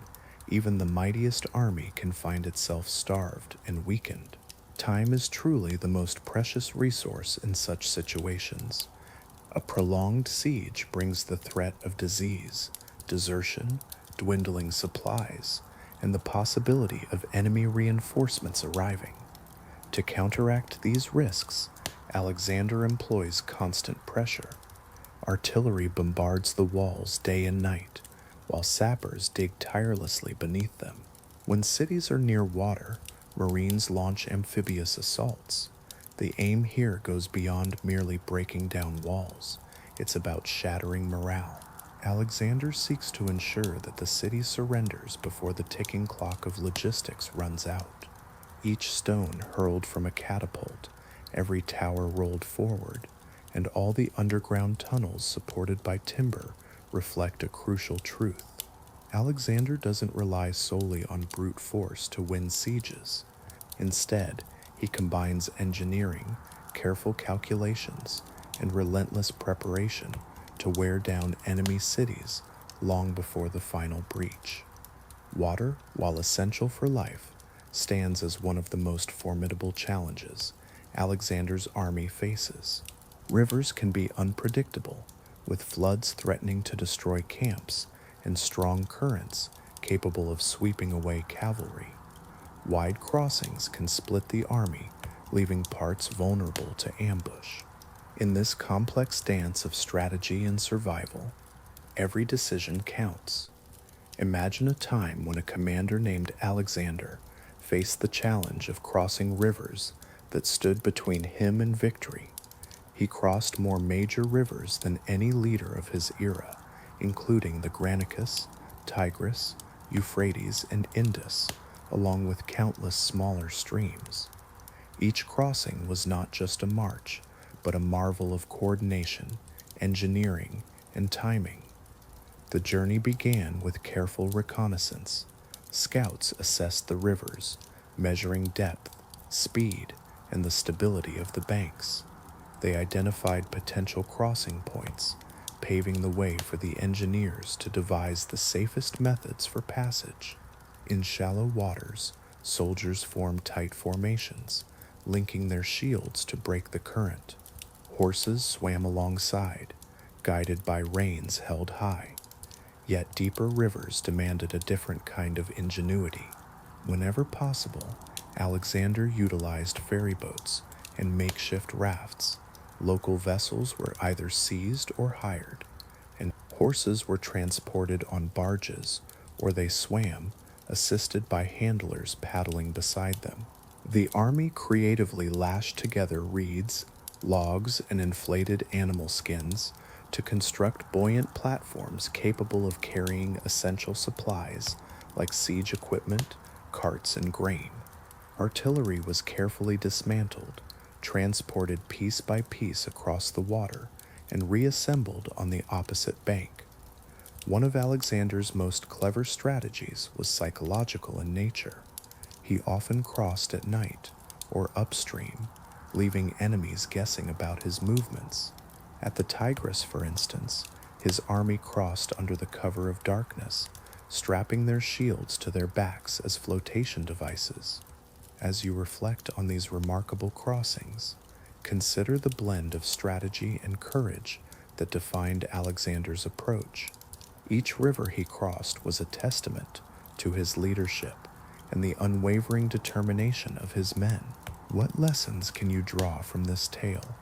even the mightiest army can find itself starved and weakened. Time is truly the most precious resource in such situations. A prolonged siege brings the threat of disease, desertion, dwindling supplies, and the possibility of enemy reinforcements arriving. To counteract these risks, Alexander employs constant pressure. Artillery bombards the walls day and night, while sappers dig tirelessly beneath them. When cities are near water, Marines launch amphibious assaults. The aim here goes beyond merely breaking down walls. It's about shattering morale. Alexander seeks to ensure that the city surrenders before the ticking clock of logistics runs out. Each stone hurled from a catapult, Every tower rolled forward, and all the underground tunnels supported by timber reflect a crucial truth. Alexander doesn't rely solely on brute force to win sieges. Instead, he combines engineering, careful calculations, and relentless preparation to wear down enemy cities long before the final breach. Water, while essential for life, stands as one of the most formidable challenges Alexander's army faces. Rivers can be unpredictable, with floods threatening to destroy camps and strong currents capable of sweeping away cavalry. Wide crossings can split the army, leaving parts vulnerable to ambush. In this complex dance of strategy and survival, every decision counts. Imagine a time when a commander named Alexander faced the challenge of crossing rivers that stood between him and victory. He crossed more major rivers than any leader of his era, including the Granicus, Tigris, Euphrates, and Indus, along with countless smaller streams. Each crossing was not just a march, but a marvel of coordination, engineering, and timing. The journey began with careful reconnaissance. Scouts assessed the rivers, measuring depth, speed, and the stability of the banks. They identified potential crossing points, paving the way for the engineers to devise the safest methods for passage. In shallow waters, soldiers formed tight formations, linking their shields to break the current. Horses swam alongside, guided by reins held high. Yet deeper rivers demanded a different kind of ingenuity. Whenever possible, Alexander utilized ferryboats and makeshift rafts. Local vessels were either seized or hired, and horses were transported on barges, or they swam, assisted by handlers paddling beside them. The army creatively lashed together reeds, logs, and inflated animal skins to construct buoyant platforms capable of carrying essential supplies like siege equipment, carts, and grain. Artillery was carefully dismantled, transported piece by piece across the water, and reassembled on the opposite bank. One of Alexander's most clever strategies was psychological in nature. He often crossed at night or upstream, leaving enemies guessing about his movements. At the Tigris, for instance, his army crossed under the cover of darkness, strapping their shields to their backs as flotation devices. As you reflect on these remarkable crossings, consider the blend of strategy and courage that defined Alexander's approach. Each river he crossed was a testament to his leadership and the unwavering determination of his men. What lessons can you draw from this tale?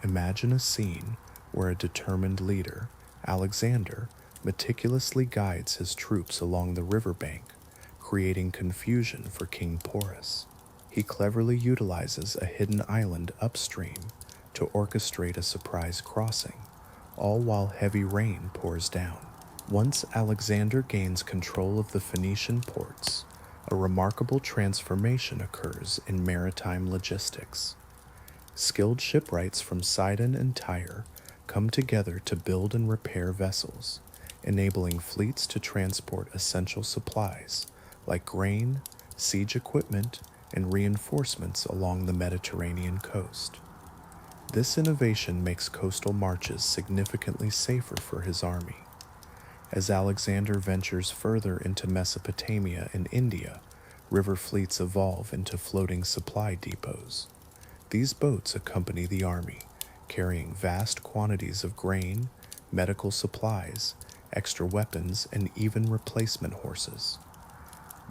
Imagine a scene where a determined leader, Alexander, meticulously guides his troops along the riverbank, creating confusion for King Porus. He cleverly utilizes a hidden island upstream to orchestrate a surprise crossing, all while heavy rain pours down. Once Alexander gains control of the Phoenician ports, a remarkable transformation occurs in maritime logistics. Skilled shipwrights from Sidon and Tyre come together to build and repair vessels, enabling fleets to transport essential supplies like grain, siege equipment, and reinforcements along the Mediterranean coast. This innovation makes coastal marches significantly safer for his army. As Alexander ventures further into Mesopotamia and India, river fleets evolve into floating supply depots. These boats accompany the army, carrying vast quantities of grain, medical supplies, extra weapons, and even replacement horses.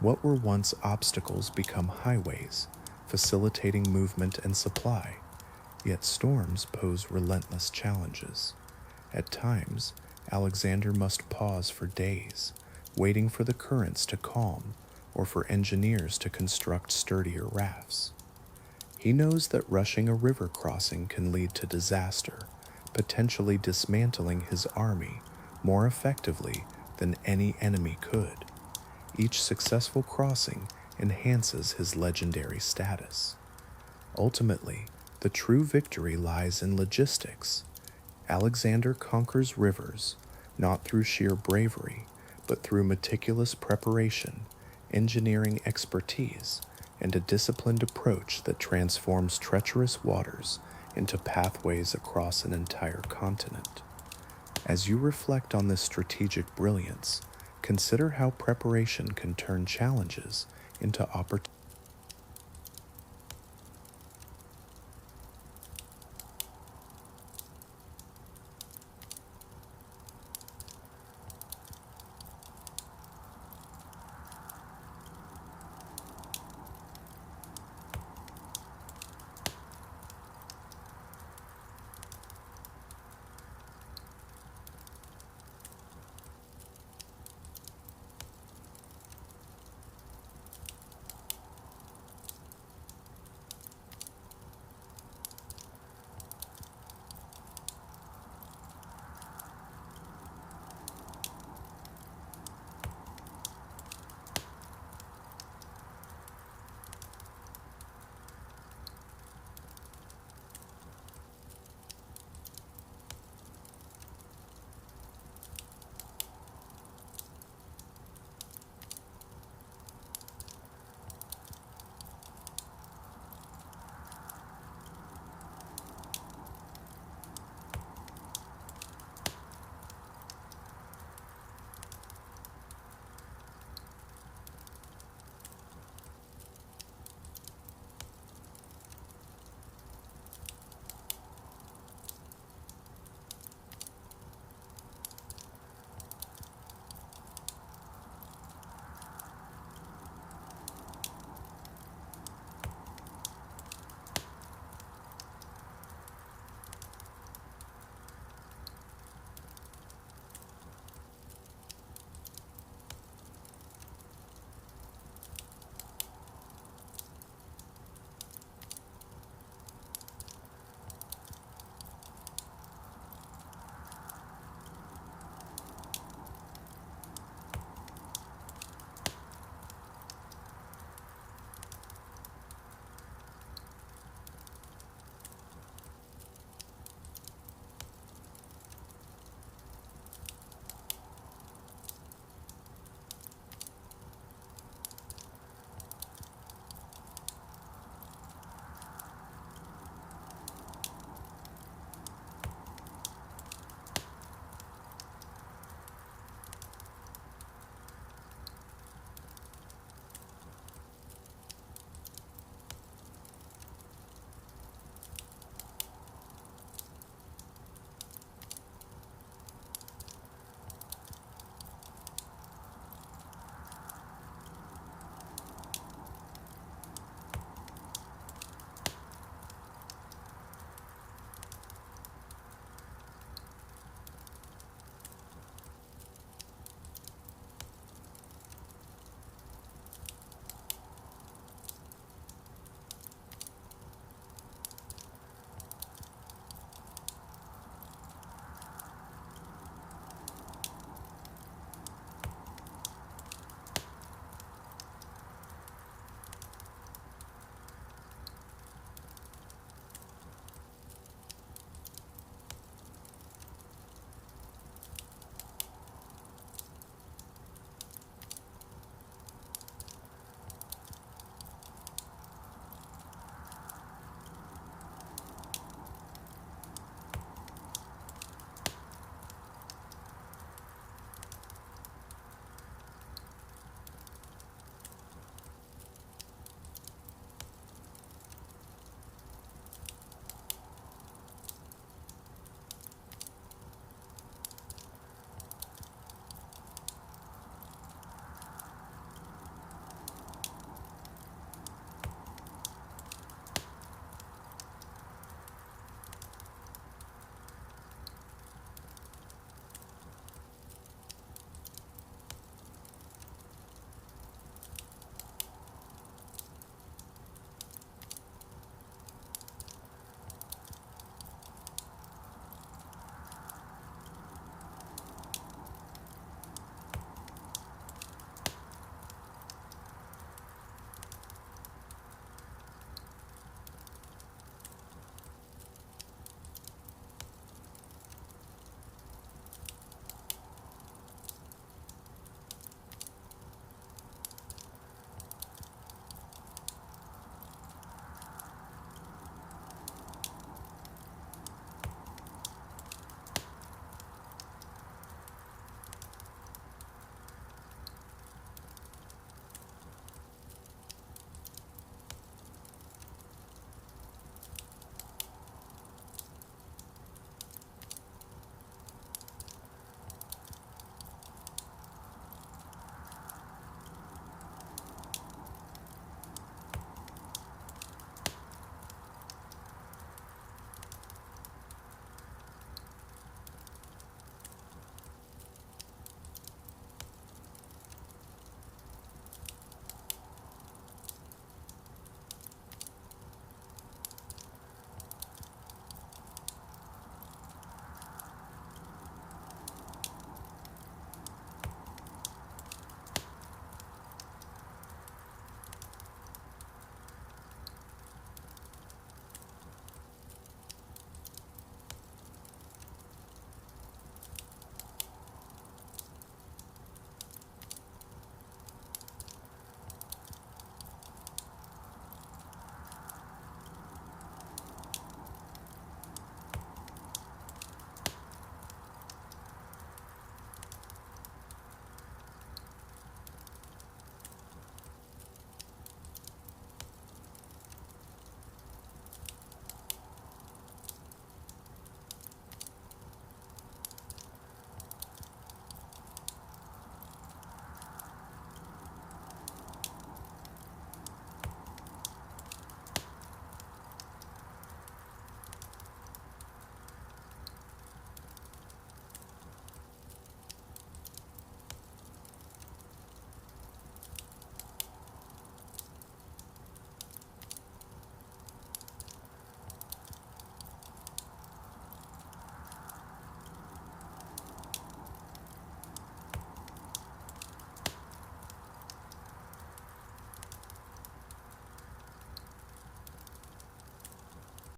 What were once obstacles become highways, facilitating movement and supply. Yet storms pose relentless challenges. At times, Alexander must pause for days, waiting for the currents to calm or for engineers to construct sturdier rafts. He knows that rushing a river crossing can lead to disaster, potentially dismantling his army more effectively than any enemy could. Each successful crossing enhances his legendary status. Ultimately, The true victory lies in logistics. Alexander conquers rivers, not through sheer bravery, but through meticulous preparation, engineering expertise, and a disciplined approach that transforms treacherous waters into pathways across an entire continent. As you reflect on this strategic brilliance, consider how preparation can turn challenges into opportunities.